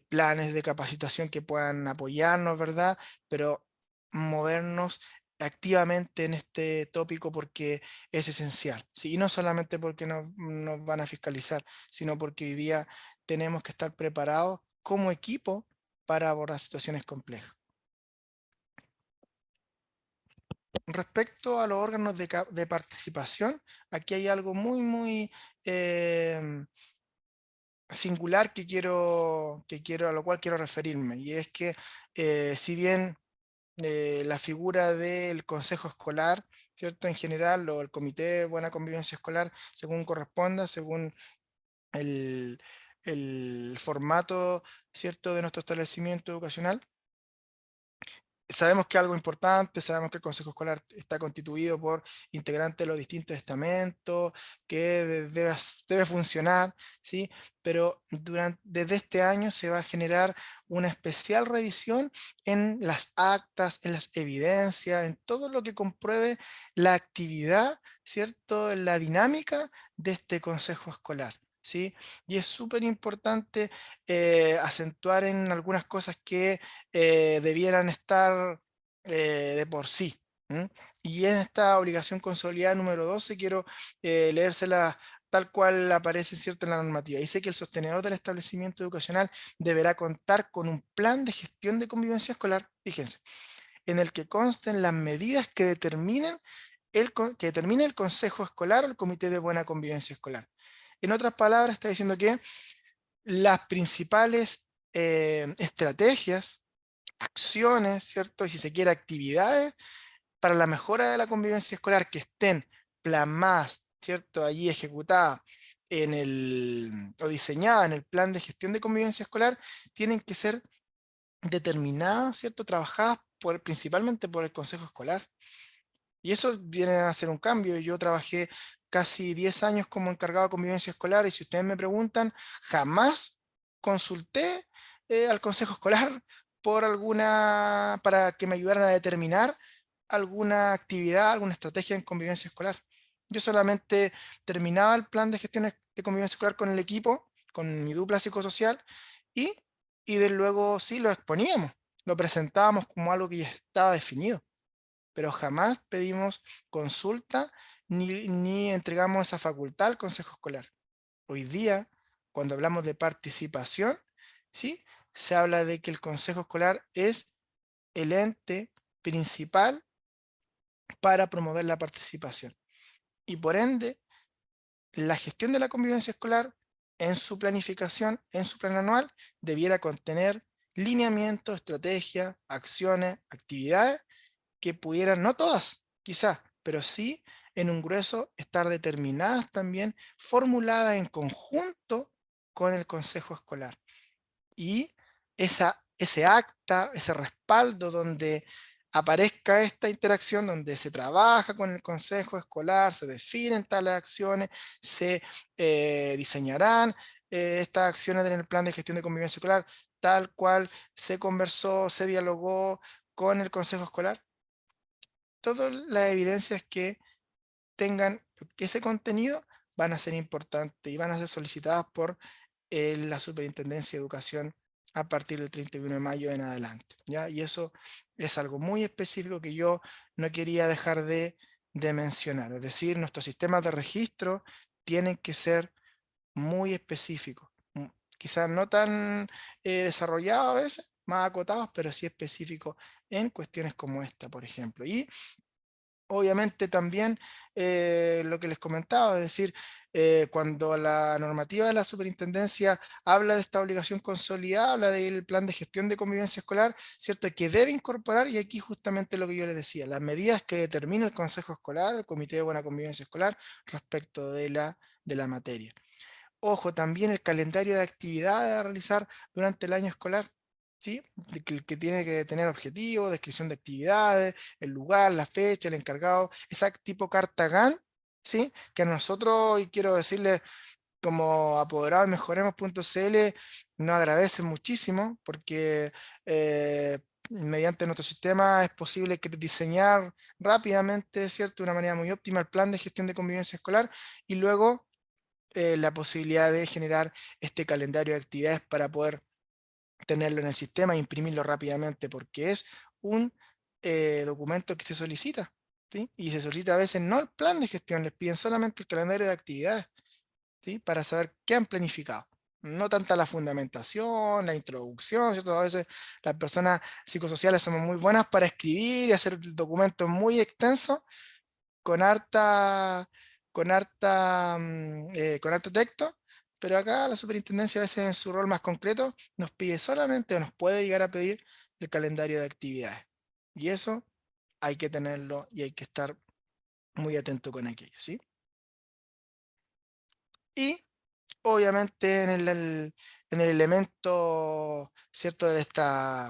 planes de capacitación que puedan apoyarnos, ¿verdad? Pero movernos activamente en este tópico porque es esencial, ¿sí? Y no solamente porque nos van a fiscalizar, sino porque hoy día tenemos que estar preparados como equipo para abordar situaciones complejas. Respecto a los órganos de participación, aquí hay algo muy singular a lo cual quiero referirme, y es que si bien la figura del consejo escolar, ¿cierto? En general, o el comité de buena convivencia escolar, según corresponda, según el, el formato, ¿cierto? De nuestro establecimiento educacional, sabemos que algo importante, sabemos que el Consejo Escolar está constituido por integrantes de los distintos estamentos, que debe funcionar, ¿sí? Pero desde este año se va a generar una especial revisión en las actas, en las evidencias, en todo lo que compruebe la actividad, ¿cierto? La dinámica de este Consejo Escolar, ¿sí? Y es súper importante acentuar en algunas cosas que debieran estar de por sí. ¿M? Y en esta obligación consolidada número 12 quiero leérsela tal cual aparece, ¿cierto?, en la normativa. Dice que el sostenedor del establecimiento educacional deberá contar con un plan de gestión de convivencia escolar, fíjense, en el que consten las medidas que determinen que determine el consejo escolar o el comité de buena convivencia escolar. En otras palabras, está diciendo que las principales estrategias, acciones, ¿cierto? Y si se quiere, actividades para la mejora de la convivencia escolar que estén plasmadas, ¿cierto? Allí ejecutadas o diseñadas en el plan de gestión de convivencia escolar, tienen que ser determinadas, ¿cierto? Trabajadas principalmente por el consejo escolar. Y eso viene a ser un cambio. Yo trabajé casi 10 años como encargado de convivencia escolar y si ustedes me preguntan, jamás consulté al consejo escolar para que me ayudaran a determinar alguna actividad, alguna estrategia en convivencia escolar. Yo solamente terminaba el plan de gestión de convivencia escolar con el equipo, con mi dupla psicosocial y, de luego sí lo exponíamos, lo presentábamos como algo que ya estaba definido, pero jamás pedimos consulta ni entregamos esa facultad al consejo escolar. Hoy día, cuando hablamos de participación, ¿sí? Se habla de que el consejo escolar es el ente principal para promover la participación. Y por ende, la gestión de la convivencia escolar en su planificación, en su plan anual, debiera contener lineamientos, estrategias, acciones, actividades que pudieran, no todas, quizás, pero sí en un grueso estar determinadas también, formuladas en conjunto con el consejo escolar. Y ese acta, ese respaldo donde aparezca esta interacción, donde se trabaja con el consejo escolar, se definen tales acciones, se diseñarán estas acciones en el plan de gestión de convivencia escolar, tal cual se conversó, se dialogó con el consejo escolar. Todas las evidencias que tengan que ese contenido van a ser importantes y van a ser solicitadas por la Superintendencia de Educación a partir del 31 de mayo en adelante, ¿ya? Y eso es algo muy específico que yo no quería dejar de mencionar. Es decir, nuestros sistemas de registro tienen que ser muy específicos. Quizás no tan desarrollados a veces, más acotados, pero sí específicos en cuestiones como esta, por ejemplo. Y obviamente también lo que les comentaba, es decir, cuando la normativa de la superintendencia habla de esta obligación consolidada, habla del plan de gestión de convivencia escolar, ¿cierto? Que debe incorporar, y aquí justamente lo que yo les decía, las medidas que determina el consejo escolar, el comité de buena convivencia escolar, respecto de la materia. Ojo, también el calendario de actividades a realizar durante el año escolar, ¿sí? Que tiene que tener objetivos, descripción de actividades, el lugar, la fecha, el encargado, esa tipo carta GAN, ¿sí? Que a nosotros, y quiero decirle, como apoderado de mejoremos.cl, nos agradece muchísimo porque mediante nuestro sistema es posible diseñar rápidamente, ¿cierto? De una manera muy óptima el plan de gestión de convivencia escolar y luego la posibilidad de generar este calendario de actividades para poder tenerlo en el sistema e imprimirlo rápidamente, porque es un documento que se solicita, ¿sí? Y se solicita a veces no el plan de gestión, les piden solamente el calendario de actividades, ¿sí? Para saber qué han planificado. No tanta la fundamentación, la introducción, ¿cierto? A veces las personas psicosociales somos muy buenas para escribir y hacer documentos muy extensos, con harta, con harto texto, pero acá la superintendencia a veces en su rol más concreto nos pide solamente o nos puede llegar a pedir el calendario de actividades. Y eso hay que tenerlo y hay que estar muy atento con aquello, ¿sí? Y obviamente en el elemento, ¿cierto? De esta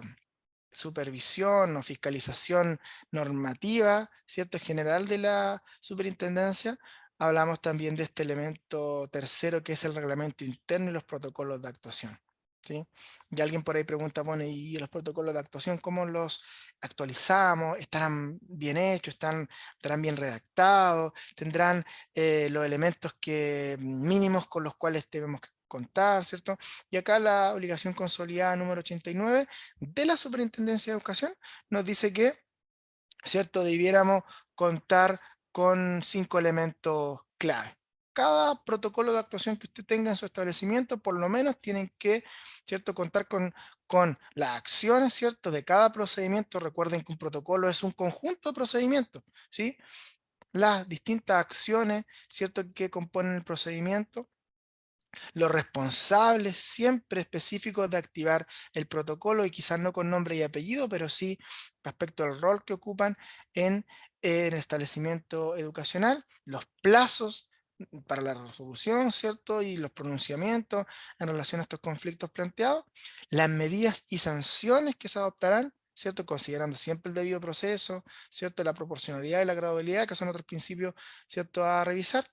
supervisión o fiscalización normativa, ¿cierto? General de la superintendencia, hablamos también de este elemento tercero que es el reglamento interno y los protocolos de actuación, ¿sí? Y alguien por ahí pregunta, bueno, ¿y los protocolos de actuación cómo los actualizamos? ¿Estarán bien hechos? ¿Estarán bien redactados? ¿Tendrán los elementos mínimos con los cuales debemos contar, ¿cierto? Y acá la obligación consolidada número 89 de la Superintendencia de Educación nos dice que, ¿cierto?, debiéramos contar con 5 elementos clave. Cada protocolo de actuación que usted tenga en su establecimiento, por lo menos tienen que, ¿cierto?, contar con las acciones, ¿cierto?, de cada procedimiento. Recuerden que un protocolo es un conjunto de procedimientos, ¿sí? Las distintas acciones, ¿cierto?, que componen el procedimiento, los responsables siempre específicos de activar el protocolo y quizás no con nombre y apellido, pero sí respecto al rol que ocupan en el establecimiento educacional, los plazos para la resolución, ¿cierto? Y los pronunciamientos en relación a estos conflictos planteados, las medidas y sanciones que se adoptarán, ¿cierto? Considerando siempre el debido proceso, ¿cierto? La proporcionalidad y la gradualidad, que son otros principios, ¿cierto? A revisar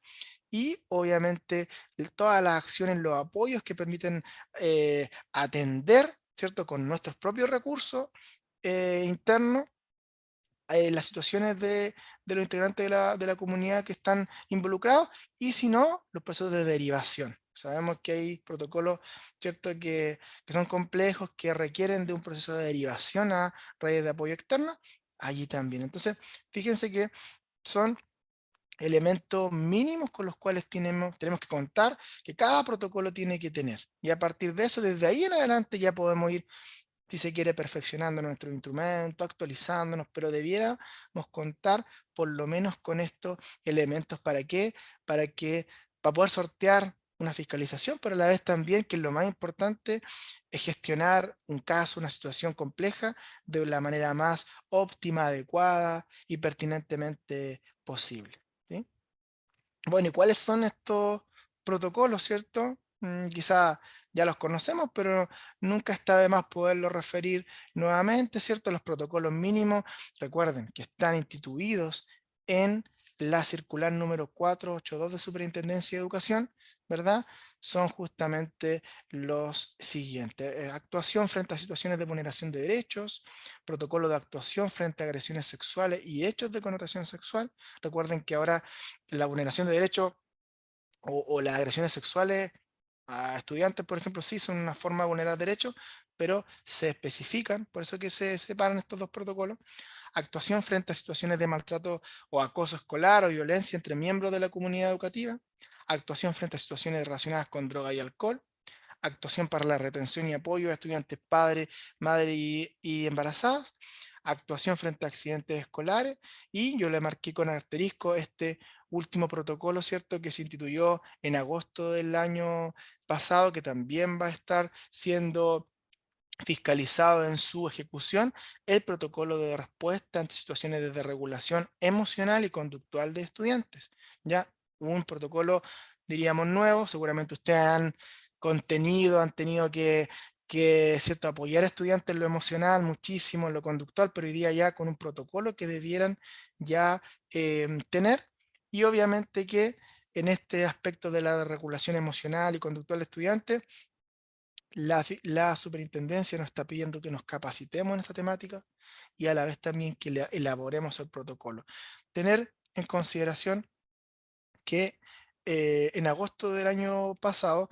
y obviamente todas las acciones, los apoyos que permiten atender, ¿cierto? Con nuestros propios recursos internos, las situaciones de los integrantes de la comunidad que están involucrados y si no, los procesos de derivación. Sabemos que hay protocolos, ¿cierto? Que son complejos, que requieren de un proceso de derivación a redes de apoyo externa, allí también. Entonces, fíjense que son elementos mínimos con los cuales tenemos que contar, que cada protocolo tiene que tener. Y a partir de eso, desde ahí en adelante ya podemos ir, si se quiere, perfeccionando nuestro instrumento, actualizándonos, pero debiéramos contar por lo menos con estos elementos. ¿Para qué? Para poder sortear una fiscalización, pero a la vez también, que es lo más importante, es gestionar un caso, una situación compleja de la manera más óptima, adecuada y pertinentemente posible, ¿sí? Bueno, ¿y cuáles son estos protocolos, cierto? Quizá ya los conocemos, pero nunca está de más poderlos referir nuevamente, ¿cierto? Los protocolos mínimos, recuerden que están instituidos en la circular número 482 de Superintendencia de Educación, ¿verdad? Son justamente los siguientes. Actuación frente a situaciones de vulneración de derechos, protocolo de actuación frente a agresiones sexuales y hechos de connotación sexual. Recuerden que ahora la vulneración de derechos o las agresiones sexuales a estudiantes, por ejemplo, sí son una forma de vulnerar derechos, pero se especifican, por eso que se separan estos dos protocolos. Actuación frente a situaciones de maltrato o acoso escolar o violencia entre miembros de la comunidad educativa. Actuación frente a situaciones relacionadas con droga y alcohol. Actuación para la retención y apoyo a estudiantes, padres, madres y embarazadas. Actuación frente a accidentes escolares. Y yo le marqué con asterisco este último protocolo, ¿cierto?, que se instituyó en agosto del año pasado, que también va a estar siendo fiscalizado en su ejecución, el protocolo de respuesta ante situaciones de desregulación emocional y conductual de estudiantes. Ya un protocolo, diríamos, nuevo, seguramente ustedes han contenido, han tenido que ¿cierto?, apoyar a estudiantes en lo emocional muchísimo, en lo conductual, pero hoy día ya con un protocolo que debieran ya tener. Y obviamente que en este aspecto de la regulación emocional y conductual de estudiantes, la superintendencia nos está pidiendo que nos capacitemos en esta temática y a la vez también que elaboremos el protocolo. Tener en consideración que en agosto del año pasado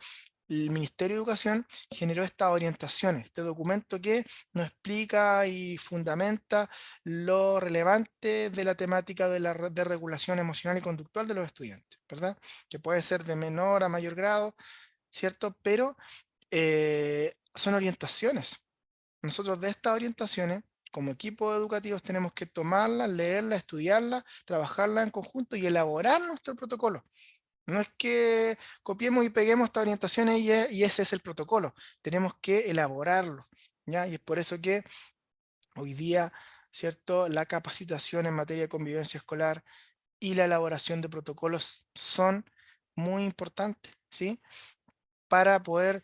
el Ministerio de Educación generó estas orientaciones, este documento que nos explica y fundamenta lo relevante de la temática de la de regulación emocional y conductual de los estudiantes, ¿verdad? Que puede ser de menor a mayor grado, ¿cierto? Pero son orientaciones. Nosotros de estas orientaciones, como equipos educativos, tenemos que tomarlas, leerlas, estudiarlas, trabajarlas en conjunto y elaborar nuestro protocolo. No es que copiemos y peguemos estas orientaciones y ese es el protocolo. Tenemos que elaborarlo, ¿ya? Y es por eso que hoy día, ¿cierto?, la capacitación en materia de convivencia escolar y la elaboración de protocolos son muy importantes, ¿sí?, para poder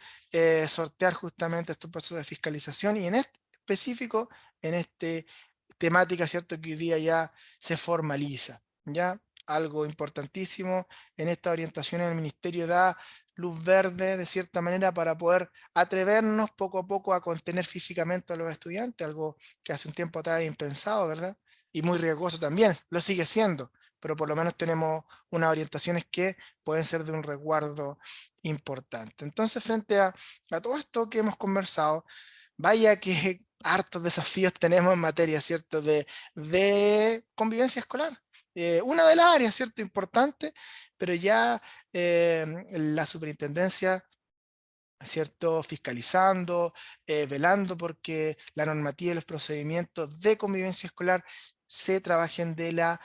sortear justamente estos procesos de fiscalización y en este específico, en este temática, ¿cierto?, que hoy día ya se formaliza, ¿ya? Algo importantísimo, en esta orientación el ministerio da luz verde de cierta manera para poder atrevernos poco a poco a contener físicamente a los estudiantes, algo que hace un tiempo atrás era impensado, ¿verdad? Y muy riesgoso también, lo sigue siendo, pero por lo menos tenemos unas orientaciones que pueden ser de un resguardo importante. Entonces, frente a todo esto que hemos conversado, vaya que hartos desafíos tenemos en materia, ¿cierto?, de convivencia escolar. Una de las áreas, ¿cierto?, importante, pero ya la superintendencia, ¿cierto?, fiscalizando, velando porque la normativa y los procedimientos de convivencia escolar se trabajen de la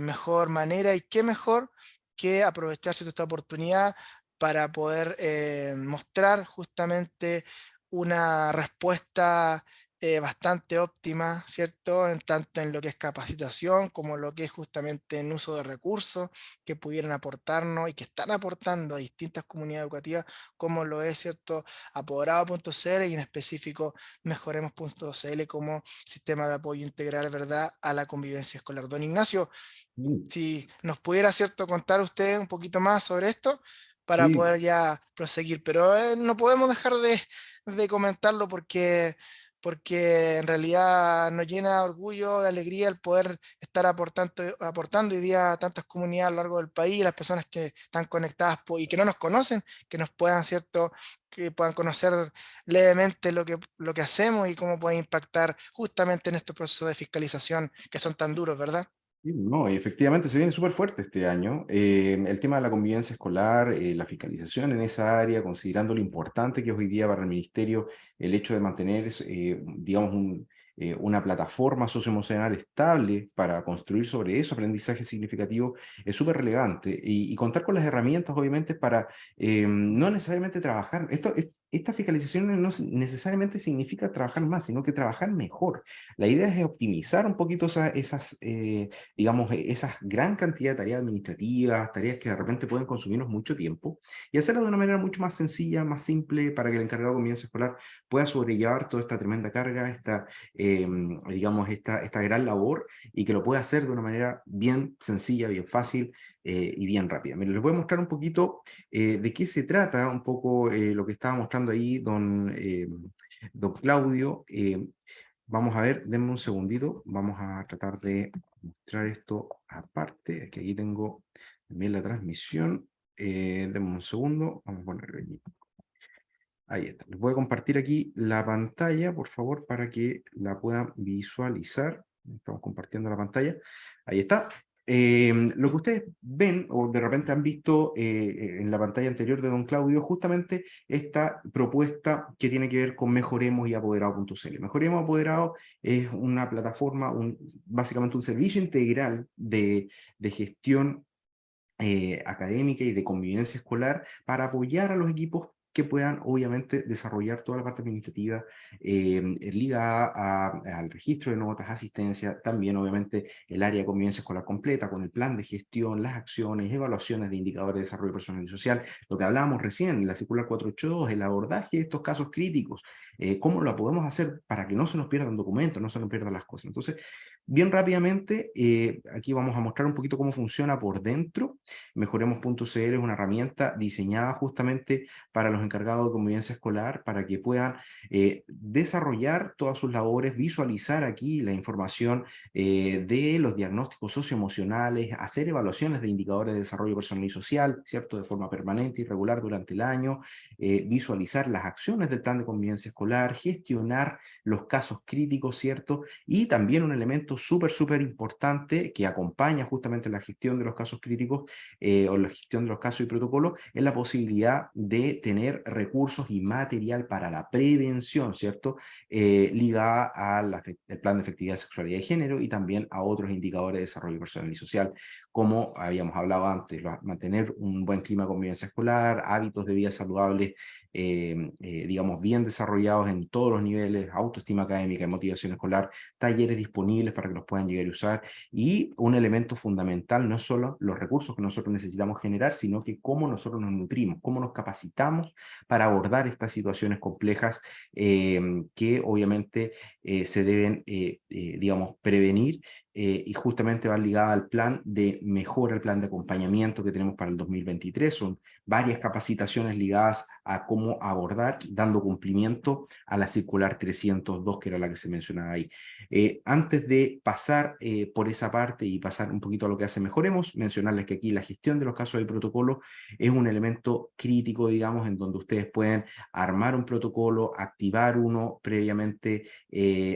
mejor manera, y qué mejor que aprovecharse de esta oportunidad para poder mostrar justamente una respuesta bastante óptima, ¿cierto? En tanto en lo que es capacitación como lo que es justamente en uso de recursos que pudieran aportarnos y que están aportando a distintas comunidades educativas, como lo es, ¿cierto?, apoderado.cl y en específico mejoremos.cl como sistema de apoyo integral, ¿verdad?, a la convivencia escolar. Don Ignacio, Mm, si nos pudiera, ¿cierto?, contar usted un poquito más sobre esto para sí, poder ya proseguir, pero no podemos dejar de comentarlo porque en realidad nos llena de orgullo, de alegría el poder estar aportando hoy día a tantas comunidades a lo largo del país, las personas que están conectadas y que no nos conocen, que nos puedan, ¿cierto?, que puedan conocer levemente lo que hacemos y cómo puede impactar justamente en estos procesos de fiscalización que son tan duros, ¿verdad? Sí, no, y efectivamente se viene súper fuerte este año. El tema de la convivencia escolar, la fiscalización en esa área, considerando lo importante que es hoy día para el ministerio el hecho de mantener, digamos, una plataforma socioemocional estable para construir sobre eso aprendizaje significativo, es súper relevante. Y contar con las herramientas, obviamente, para no necesariamente trabajar. Esta fiscalización no necesariamente significa trabajar más, sino que trabajar mejor. La idea es optimizar un poquito esas digamos, esa gran cantidad de tareas administrativas, tareas que de repente pueden consumirnos mucho tiempo, y hacerlo de una manera mucho más sencilla, más simple, para que el encargado de convivencia escolar pueda sobrellevar toda esta tremenda carga, digamos, esta gran labor, y que lo pueda hacer de una manera bien sencilla, bien fácil y bien rápida. Miren, les voy a mostrar un poquito de qué se trata, un poco lo que estaba mostrando ahí don Claudio. Vamos a ver, denme un segundito, vamos a tratar de mostrar esto aparte, que aquí tengo también la transmisión, denme un segundo, vamos a ponerlo aquí. Ahí está, les voy a compartir aquí la pantalla, por favor, para que la puedan visualizar. Estamos compartiendo la pantalla, ahí está. Lo que ustedes ven o de repente han visto en la pantalla anterior de don Claudio, justamente esta propuesta que tiene que ver con Mejoremos y Apoderado.cl. Mejoremos Apoderado es una plataforma, básicamente un servicio integral de gestión académica y de convivencia escolar para apoyar a los equipos que puedan, obviamente, desarrollar toda la parte administrativa ligada al registro de notas, asistencia, también, obviamente, el área de convivencia escolar completa, con el plan de gestión, las acciones, evaluaciones de indicadores de desarrollo personal y social, lo que hablábamos recién, la circular 482, el abordaje de estos casos críticos, cómo lo podemos hacer para que no se nos pierdan documentos, no se nos pierdan las cosas. Entonces, bien rápidamente, aquí vamos a mostrar un poquito cómo funciona por dentro. Mejoremos.cl es una herramienta diseñada justamente para los encargados de convivencia escolar, para que puedan desarrollar todas sus labores, visualizar aquí la información de los diagnósticos socioemocionales, hacer evaluaciones de indicadores de desarrollo personal y social, ¿cierto? De forma permanente y regular durante el año, visualizar las acciones del plan de convivencia escolar, gestionar los casos críticos, ¿cierto? Y también un elemento súper importante que acompaña justamente la gestión de los casos críticos o la gestión de los casos y protocolos es la posibilidad de tener recursos y material para la prevención, ¿cierto? Ligada al plan de efectividad, sexualidad y género y también a otros indicadores de desarrollo personal y social, como habíamos hablado antes, mantener un buen clima de convivencia escolar, hábitos de vida saludables, digamos, bien desarrollados en todos los niveles, autoestima académica y motivación escolar, talleres disponibles para que los puedan llegar a usar, y un elemento fundamental, no solo los recursos que nosotros necesitamos generar, sino que cómo nosotros nos nutrimos, cómo nos capacitamos para abordar estas situaciones complejas que obviamente se deben, digamos, prevenir y justamente van ligadas al plan de mejora, el plan de acompañamiento que tenemos para el 2023. Son varias capacitaciones ligadas a cómo abordar, dando cumplimiento a la circular 302, que era la que se mencionaba ahí. Antes de pasar por esa parte y pasar un poquito a lo que hace Mejoremos, mencionarles que aquí la gestión de los casos de protocolo es un elemento crítico, digamos, en donde ustedes pueden armar un protocolo, activar uno previamente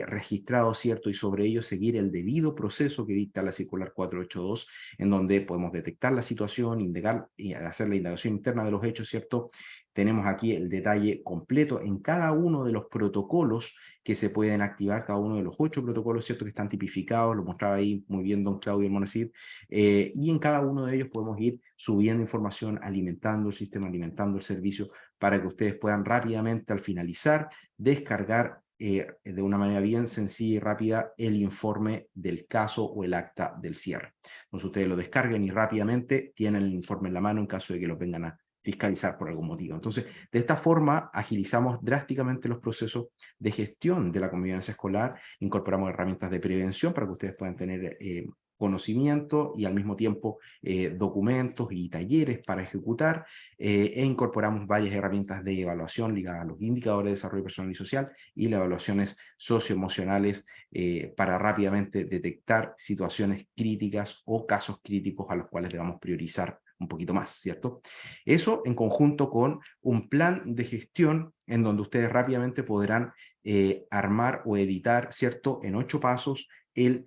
registrado, ¿cierto? Y sobre ello seguir el debido proceso que dicta la circular 482, en donde podemos detectar la situación, indagar y hacer la indagación interna de los hechos, ¿cierto? Tenemos aquí el detalle completo en cada uno de los protocolos que se pueden activar, cada uno de los 8 protocolos, ¿cierto? Que están tipificados, lo mostraba ahí muy bien don Claudio Monacid, y en cada uno de ellos podemos ir subiendo información, alimentando el sistema, alimentando el servicio, para que ustedes puedan rápidamente, al finalizar, descargar de una manera bien sencilla y rápida el informe del caso o el acta del cierre. Entonces ustedes lo descarguen y rápidamente tienen el informe en la mano en caso de que los vengan a fiscalizar por algún motivo. Entonces, de esta forma, agilizamos drásticamente los procesos de gestión de la convivencia escolar, incorporamos herramientas de prevención para que ustedes puedan tener conocimiento y al mismo tiempo documentos y talleres para ejecutar, e incorporamos varias herramientas de evaluación ligadas a los indicadores de desarrollo personal y social y las evaluaciones socioemocionales para rápidamente detectar situaciones críticas o casos críticos a los cuales debamos priorizar un poquito más, ¿cierto? Eso en conjunto con un plan de gestión en donde ustedes rápidamente podrán armar o editar, ¿cierto? En 8 pasos el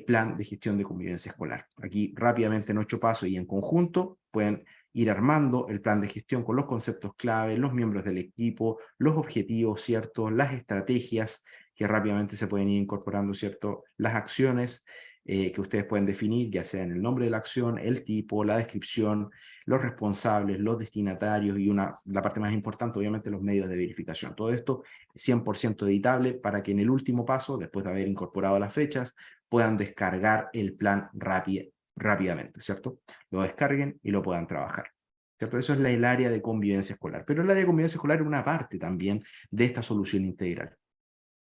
plan de gestión de convivencia escolar. Aquí rápidamente en 8 pasos y en conjunto pueden ir armando el plan de gestión con los conceptos clave, los miembros del equipo, los objetivos, ¿cierto? Las estrategias que rápidamente se pueden ir incorporando, ¿cierto? Las acciones que ustedes pueden definir, ya sea en el nombre de la acción, el tipo, la descripción, los responsables, los destinatarios y la parte más importante, obviamente, los medios de verificación. Todo esto 100% editable para que en el último paso, después de haber incorporado las fechas, puedan descargar el plan rápidamente, ¿cierto? Lo descarguen y lo puedan trabajar. ¿Cierto? Eso es el área de convivencia escolar. Pero el área de convivencia escolar es una parte también de esta solución integral.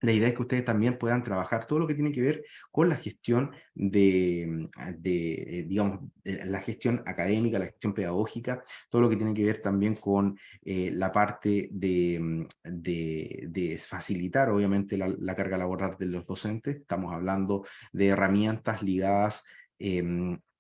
La idea es que ustedes también puedan trabajar todo lo que tiene que ver con la gestión digamos, la gestión académica, la gestión pedagógica, todo lo que tiene que ver también con la parte de facilitar, obviamente, la carga laboral de los docentes. Estamos hablando de herramientas ligadas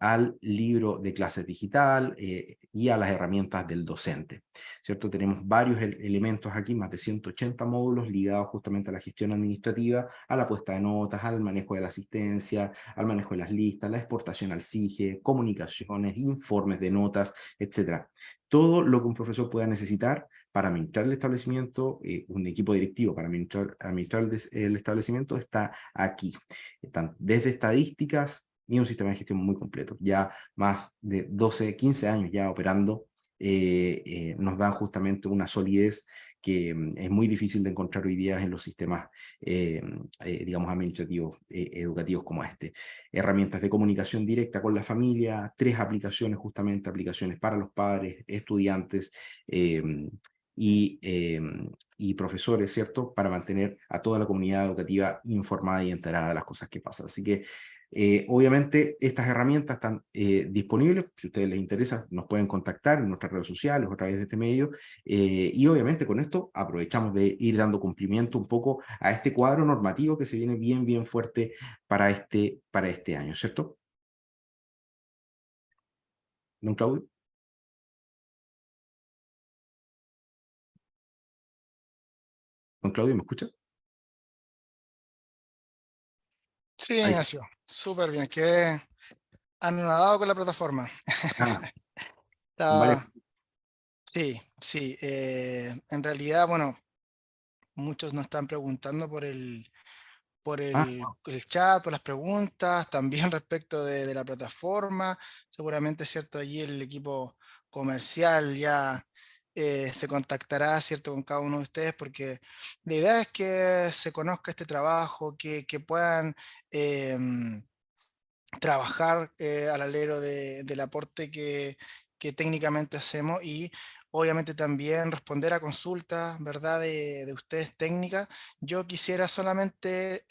al libro de clases digital y a las herramientas del docente, ¿cierto? Tenemos varios elementos aquí, más de 180 módulos ligados justamente a la gestión administrativa, a la puesta de notas, al manejo de la asistencia, al manejo de las listas, la exportación al SIGE, comunicaciones, informes de notas, etcétera. Todo lo que un profesor pueda necesitar para administrar el establecimiento, un equipo directivo para administrar el establecimiento está aquí. Están desde estadísticas y un sistema de gestión muy completo. Ya más de 12, 15 años ya operando, nos dan justamente una solidez que es muy difícil de encontrar hoy día en los sistemas, digamos, administrativos, educativos como este. Herramientas de comunicación directa con la familia, 3 aplicaciones justamente, aplicaciones para los padres, estudiantes, y, eh, y profesores, ¿cierto? Para mantener a toda la comunidad educativa informada y enterada de las cosas que pasan. Así que, obviamente, estas herramientas están disponibles. Si a ustedes les interesa, nos pueden contactar en nuestras redes sociales o a través de este medio. Y obviamente con esto aprovechamos de ir dando cumplimiento un poco a este cuadro normativo que se viene bien, bien fuerte para este año, ¿cierto? ¿Don Claudio? ¿Don Claudio me escucha? Sí, Ahí sí. Ignacio, súper bien, quedé anonadado con la plataforma. Ah, vale. Está- sí, sí, en realidad, bueno, muchos nos están preguntando Ah, el chat, por las preguntas, también respecto de la plataforma. Seguramente, ¿cierto? Allí el equipo comercial ya se contactará, ¿cierto? Con cada uno de ustedes, porque la idea es que se conozca este trabajo, que puedan em, trabajar al alero del aporte que técnicamente hacemos y obviamente también responder a consultas, ¿verdad? De ustedes técnicas. Yo quisiera solamente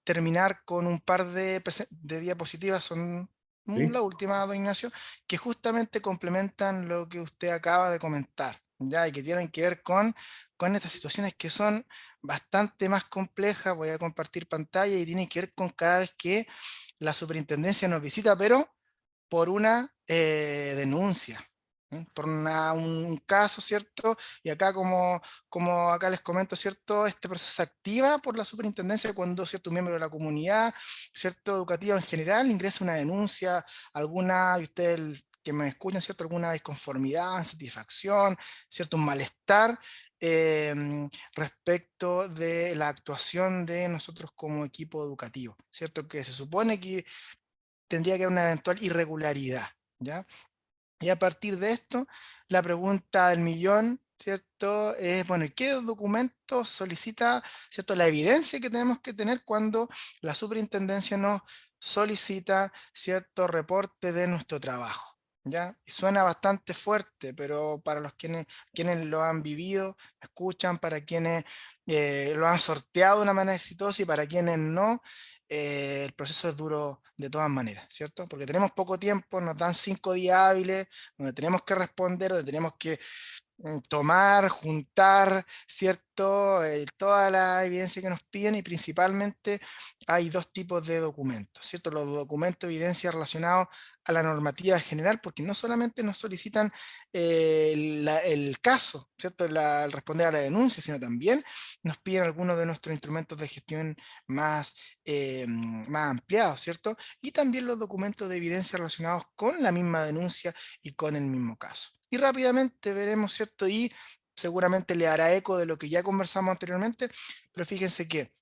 terminar con un par de diapositivas, son sí, la última, don Ignacio, que justamente complementan lo que usted acaba de comentar, ¿ya? Y que tienen que ver con estas situaciones que son bastante más complejas. Voy a compartir pantalla y tienen que ver con cada vez que la superintendencia nos visita, pero por una denuncia, por un caso, ¿cierto? Y acá, como acá les comento, ¿cierto? Este proceso se activa por la superintendencia cuando cierto miembro de la comunidad, ¿cierto? Educativa en general, ingresa una denuncia, alguna, y ustedes que me escuchan, ¿cierto? Alguna disconformidad, insatisfacción, ¿cierto? Un malestar respecto de la actuación de nosotros como equipo educativo, ¿cierto? Que se supone que tendría que haber una eventual irregularidad, ¿ya? Y a partir de esto, la pregunta del millón, ¿cierto? Es, bueno, ¿y qué documento se solicita, ¿cierto? La evidencia que tenemos que tener cuando la superintendencia nos solicita cierto reporte de nuestro trabajo, ¿ya? Y suena bastante fuerte, pero para quienes lo han vivido, escuchan, para quienes lo han sorteado de una manera exitosa y para quienes no, el proceso es duro de todas maneras, ¿cierto? Porque tenemos poco tiempo, nos dan 5 días hábiles, donde tenemos que responder, donde tenemos que tomar, juntar, ¿cierto? Toda la evidencia que nos piden y principalmente hay dos tipos de documentos, ¿cierto? Los documentos de evidencia relacionados a la normativa general, porque no solamente nos solicitan el caso, ¿cierto? El responder a la denuncia, sino también nos piden algunos de nuestros instrumentos de gestión más, más ampliados, ¿cierto? Y también los documentos de evidencia relacionados con la misma denuncia y con el mismo caso. Y rápidamente veremos, ¿cierto? Y seguramente le hará eco de lo que ya conversamos anteriormente, pero fíjense que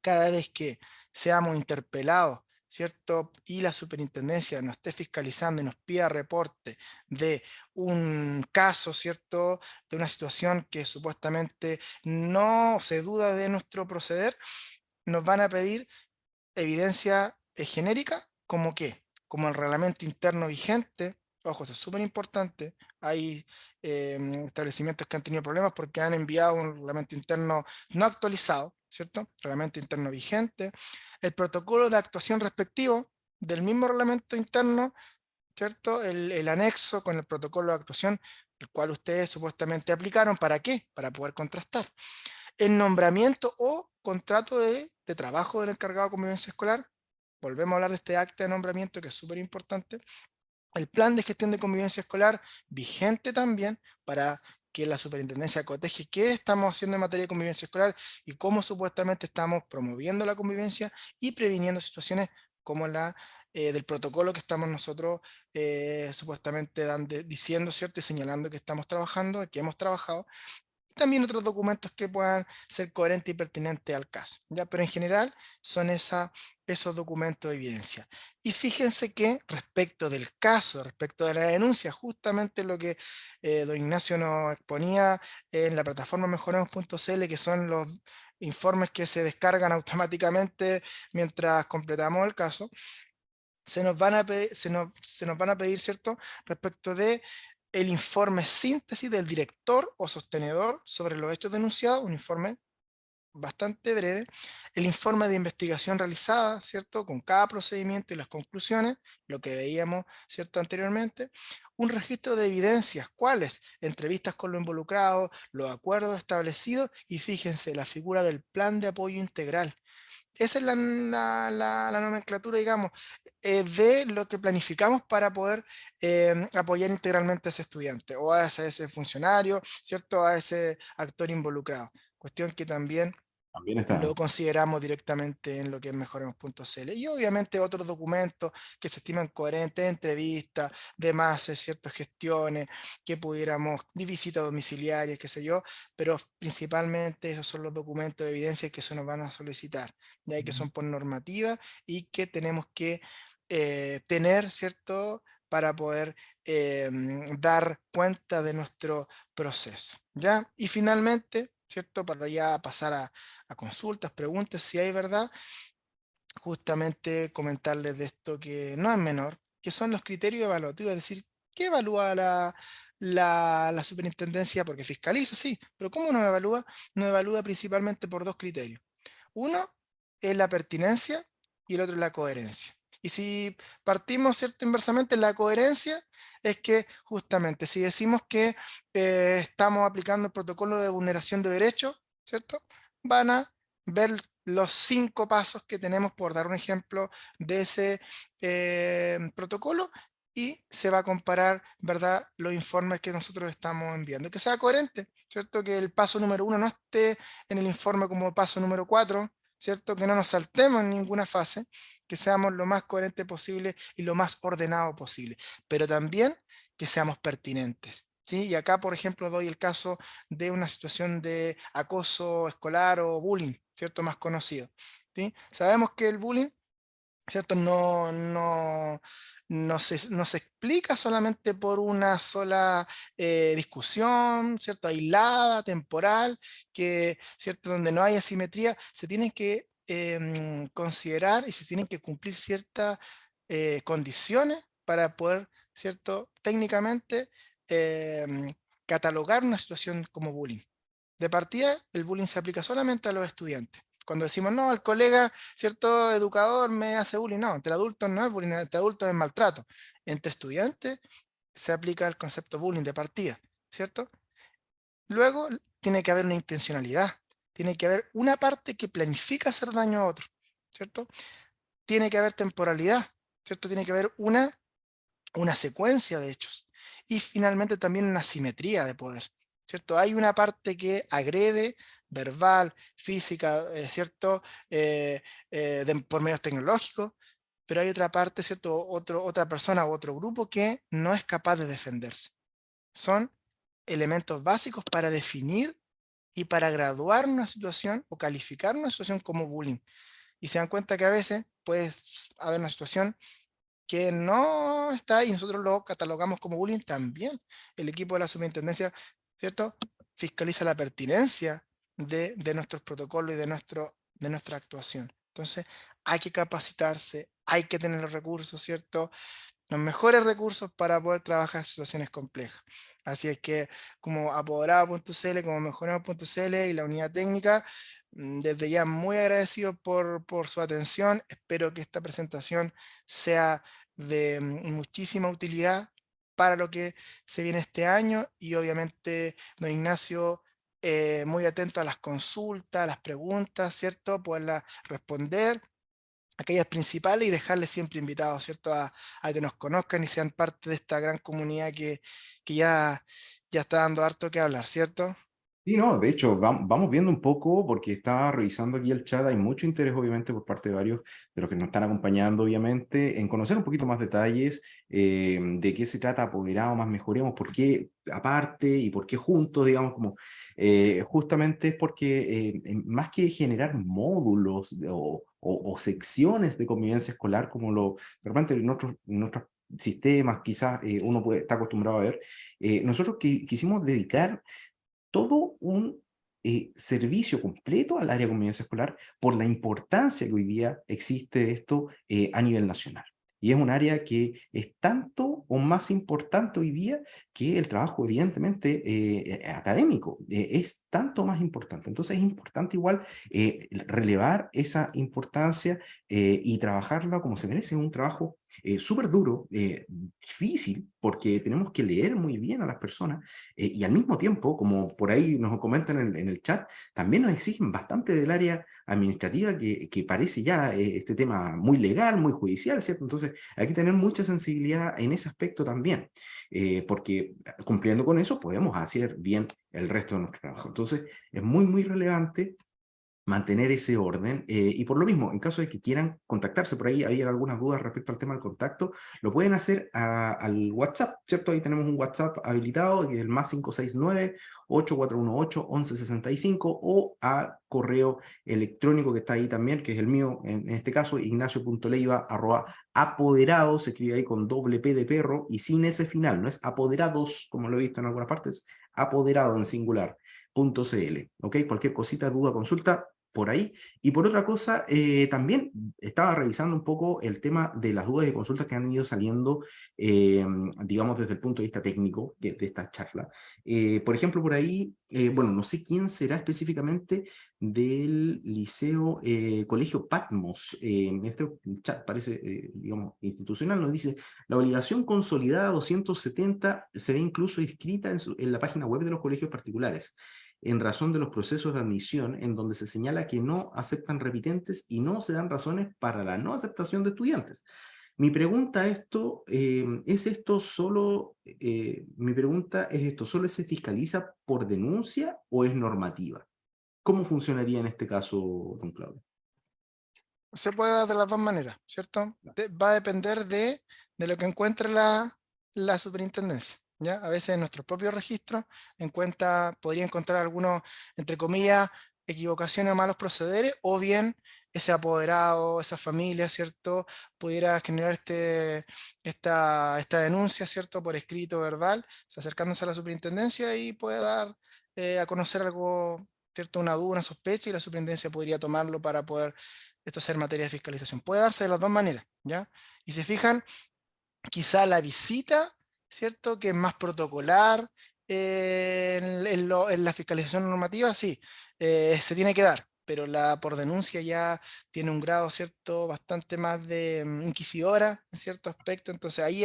cada vez que seamos interpelados, ¿cierto? Y la superintendencia nos esté fiscalizando y nos pida reporte de un caso, ¿cierto? De una situación que supuestamente no se duda de nuestro proceder, nos van a pedir evidencia genérica, ¿como qué? Como el reglamento interno vigente. Ojo, esto es súper importante. Hay establecimientos que han tenido problemas porque han enviado un reglamento interno no actualizado, ¿cierto? Reglamento interno vigente. El protocolo de actuación respectivo del mismo reglamento interno, ¿cierto? El anexo con el protocolo de actuación, el cual ustedes supuestamente aplicaron. ¿Para qué? Para poder contrastar. El nombramiento o contrato de trabajo del encargado de convivencia escolar. Volvemos a hablar de este acta de nombramiento que es súper importante. El plan de gestión de convivencia escolar vigente también para que la superintendencia coteje qué estamos haciendo en materia de convivencia escolar y cómo supuestamente estamos promoviendo la convivencia y previniendo situaciones como la del protocolo que estamos nosotros supuestamente diciendo, ¿cierto? Y señalando que estamos trabajando, que hemos trabajado también otros documentos que puedan ser coherentes y pertinentes al caso, ¿ya? Pero en general son esos documentos de evidencia. Y fíjense que respecto del caso, respecto de la denuncia, justamente lo que don Ignacio nos exponía en la plataforma mejoremos.cl, que son los informes que se descargan automáticamente mientras completamos el caso, se nos van a pedir, ¿cierto? Respecto de el informe síntesis del director o sostenedor sobre los hechos denunciados, un informe bastante breve, el informe de investigación realizada, ¿cierto? Con cada procedimiento y las conclusiones, lo que veíamos, ¿cierto? Anteriormente, un registro de evidencias, ¿cuáles? Entrevistas con los involucrados, los acuerdos establecidos y fíjense, la figura del plan de apoyo integral. Esa es la nomenclatura, digamos, de lo que planificamos para poder apoyar integralmente a ese estudiante o a ese funcionario, ¿cierto? A ese actor involucrado. Cuestión que también También lo está. consideramos directamente en lo que es mejoremos.cl. Y obviamente otros documentos que se estiman coherentes, entrevistas, demás, ciertas gestiones que pudiéramos, visitas domiciliarias, qué sé yo, pero principalmente esos son los documentos de evidencia que se nos van a solicitar, ya que son por normativa y que tenemos que tener, ¿cierto? Para poder dar cuenta de nuestro proceso, ¿ya? Y finalmente, ¿cierto? Para ya pasar a consultas, preguntas, si hay verdad, justamente comentarles de esto que no es menor, que son los criterios evaluativos, es decir, ¿qué evalúa la superintendencia? Porque fiscaliza, sí, pero ¿cómo nos evalúa? Nos evalúa principalmente por dos criterios. Uno es la pertinencia y el otro es la coherencia. Y si partimos, ¿cierto? Inversamente, la coherencia es que justamente si decimos que estamos aplicando el protocolo de vulneración de derechos, ¿cierto? Van a ver los 5 pasos que tenemos, por dar un ejemplo, de ese protocolo y se va a comparar, ¿verdad?, los informes que nosotros estamos enviando. Que sea coherente, ¿cierto? Que el paso número 1 no esté en el informe como paso número 4, ¿cierto? Que no nos saltemos en ninguna fase, que seamos lo más coherente posible y lo más ordenado posible, pero también que seamos pertinentes. ¿Sí? Y acá, por ejemplo, doy el caso de una situación de acoso escolar o bullying, ¿cierto? Más conocido. ¿Sí? Sabemos que el bullying, ¿cierto? No se explica solamente por una sola discusión, ¿cierto? Aislada, temporal, que, ¿cierto? Donde no hay asimetría, se tienen que considerar y se tienen que cumplir ciertas condiciones para poder, ¿cierto? Técnicamente catalogar una situación como bullying. De partida, el bullying se aplica solamente a los estudiantes. Cuando decimos, no, el colega, cierto educador me hace bullying, no, entre adultos no es bullying, entre adultos es maltrato. Entre estudiantes se aplica el concepto bullying de partida, ¿cierto? Luego tiene que haber una intencionalidad, tiene que haber una parte que planifica hacer daño a otro, ¿cierto? Tiene que haber temporalidad, ¿cierto? Tiene que haber una secuencia de hechos. Y finalmente también una simetría de poder, ¿cierto? Hay una parte que agrede, verbal, física, ¿cierto? Por medios tecnológicos, pero hay otra parte, ¿cierto? Otra persona u otro grupo que no es capaz de defenderse. Son elementos básicos para definir y para graduar una situación o calificar una situación como bullying. Y se dan cuenta que a veces puede haber una situación que no está y nosotros lo catalogamos como bullying también. El equipo de la superintendencia, ¿cierto? Fiscaliza la pertinencia de nuestros protocolos y de nuestra actuación. Entonces, hay que capacitarse, hay que tener los recursos, ¿cierto? Los mejores recursos para poder trabajar situaciones complejas. Así es que como apoderado.cl, como mejoremos.cl y la unidad técnica, desde ya muy agradecido por su atención. Espero que esta presentación sea de muchísima utilidad para lo que se viene este año y obviamente, don Ignacio, muy atento a las consultas, a las preguntas, ¿cierto? Poderlas responder aquellas principales y dejarles siempre invitados, ¿cierto? A que nos conozcan y sean parte de esta gran comunidad que ya está dando harto que hablar, ¿cierto? Y no, de hecho, vamos viendo un poco, porque estaba revisando aquí el chat, hay mucho interés obviamente por parte de varios de los que nos están acompañando, obviamente, en conocer un poquito más detalles de qué se trata Apoderado Más Mejoremos, por qué aparte y por qué juntos, digamos, como justamente es porque más que generar módulos o secciones de convivencia escolar, como de repente en otros sistemas quizás uno está acostumbrado a ver, nosotros quisimos dedicar todo un servicio completo al área de convivencia escolar por la importancia que hoy día existe de esto a nivel nacional. Y es un área que es tanto o más importante hoy día que el trabajo, evidentemente, académico. Es tanto más importante. Entonces es importante igual relevar esa importancia y trabajarla como se merece. Es un trabajo súper duro, difícil, porque tenemos que leer muy bien a las personas y al mismo tiempo, como por ahí nos comentan en el chat, también nos exigen bastante del área administrativa que parece ya este tema muy legal, muy judicial, ¿cierto? Entonces hay que tener mucha sensibilidad en ese aspecto también, porque cumpliendo con eso podemos hacer bien el resto de nuestro trabajo. Entonces es muy, muy relevante mantener ese orden. Y por lo mismo, en caso de que quieran contactarse, por ahí había algunas dudas respecto al tema del contacto, lo pueden hacer al WhatsApp, ¿cierto? Ahí tenemos un WhatsApp habilitado, que es el más 569-8418-1165, o a correo electrónico que está ahí también, que es el mío, en este caso, ignacio.leiva@apoderado, se escribe ahí con doble P de perro y sin ese final, no es apoderados, como lo he visto en algunas partes, apoderado en singular. .cl, ¿ok? Cualquier cosita, duda, consulta, por ahí. Y por otra cosa, también estaba revisando un poco el tema de las dudas y consultas que han ido saliendo, digamos, desde el punto de vista técnico de esta charla. Por ejemplo, por ahí, bueno, no sé quién será específicamente del Liceo Colegio Patmos. Este chat parece, digamos, institucional, nos dice, la obligación consolidada 270 se ve incluso inscrita en la página web de los colegios particulares en razón de los procesos de admisión, en donde se señala que no aceptan repitentes y no se dan razones para la no aceptación de estudiantes. Mi pregunta es esto, ¿solo se fiscaliza por denuncia o es normativa? ¿Cómo funcionaría en este caso, don Claudio? Se puede dar de las dos maneras, ¿cierto? Va a depender de lo que encuentre la superintendencia. ¿Ya? A veces en nuestro propio registro podría encontrar algunos, entre comillas, equivocaciones o malos procederes, o bien ese apoderado, esa familia, ¿cierto? Pudiera generar esta denuncia, ¿cierto? Por escrito verbal, acercándose a la superintendencia y puede dar a conocer algo, ¿cierto? Una duda, una sospecha, y la superintendencia podría tomarlo para poder esto hacer materia de fiscalización. Puede darse de las dos maneras, ¿ya? Y se fijan, quizá la visita, ¿cierto? Que es más protocolar en la fiscalización normativa, sí, se tiene que dar, pero la por denuncia ya tiene un grado, ¿cierto? Bastante más de inquisidora en cierto aspecto, entonces ahí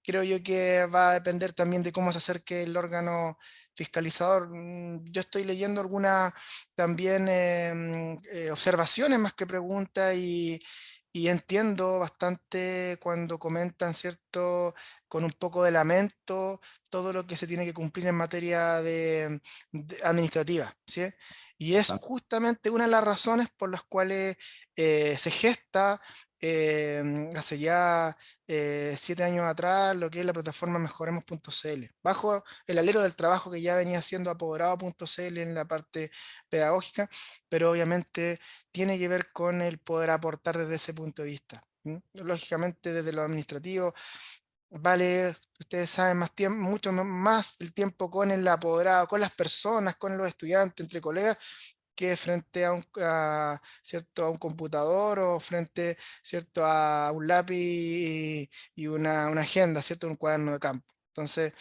creo yo que va a depender también de cómo se acerque el órgano fiscalizador. Yo estoy leyendo algunas también observaciones más que preguntas y entiendo bastante cuando comentan, ¿cierto? Con un poco de lamento todo lo que se tiene que cumplir en materia de administrativa, ¿sí? Y es Bastante. justamente una de las razones por las cuales se gesta hace ya 7 años atrás lo que es la plataforma mejoremos.cl, bajo el alero del trabajo que ya venía siendo apoderado.cl en la parte pedagógica, pero obviamente tiene que ver con el poder aportar desde ese punto de vista. Lógicamente, desde lo administrativo, vale, ustedes saben, más tiempo, mucho más el tiempo con el apoderado, con las personas, con los estudiantes, entre colegas, que frente ¿cierto? A un computador o frente, ¿cierto? A un lápiz y una agenda, ¿cierto? Un cuaderno de campo. Entonces,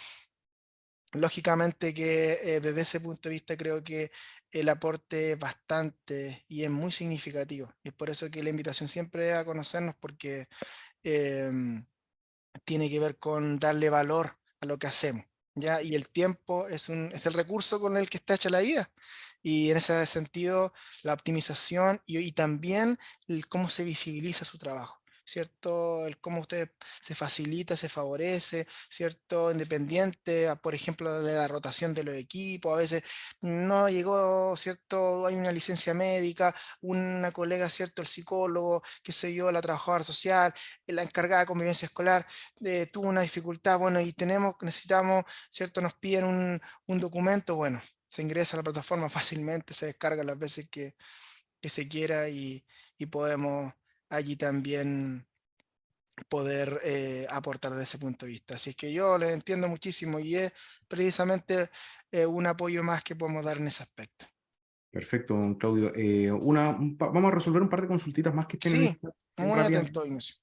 lógicamente que desde ese punto de vista creo que el aporte es bastante y es muy significativo. Y es por eso que la invitación siempre es a conocernos porque em, tiene que ver con darle valor a lo que hacemos, ¿ya? Y el tiempo es el recurso con el que está hecha la vida. Y en ese sentido, la optimización y también el cómo se visibiliza su trabajo, ¿cierto? El cómo usted se facilita, se favorece, ¿cierto? Independiente, por ejemplo, de la rotación de los equipos, a veces no llegó, ¿cierto? Hay una licencia médica, una colega, ¿cierto? El psicólogo, qué sé yo, la trabajadora social, la encargada de convivencia escolar, tuvo una dificultad, bueno, y necesitamos, ¿cierto? Nos piden un documento, bueno, se ingresa a la plataforma fácilmente, se descarga las veces que se quiera y podemos allí también poder aportar desde ese punto de vista. Así es que yo les entiendo muchísimo y es precisamente un apoyo más que podemos dar en ese aspecto. Perfecto, don Claudio. Vamos a resolver un par de consultitas más que estén en el Sí, chat, bien muy rápidas. atento, Ignacio.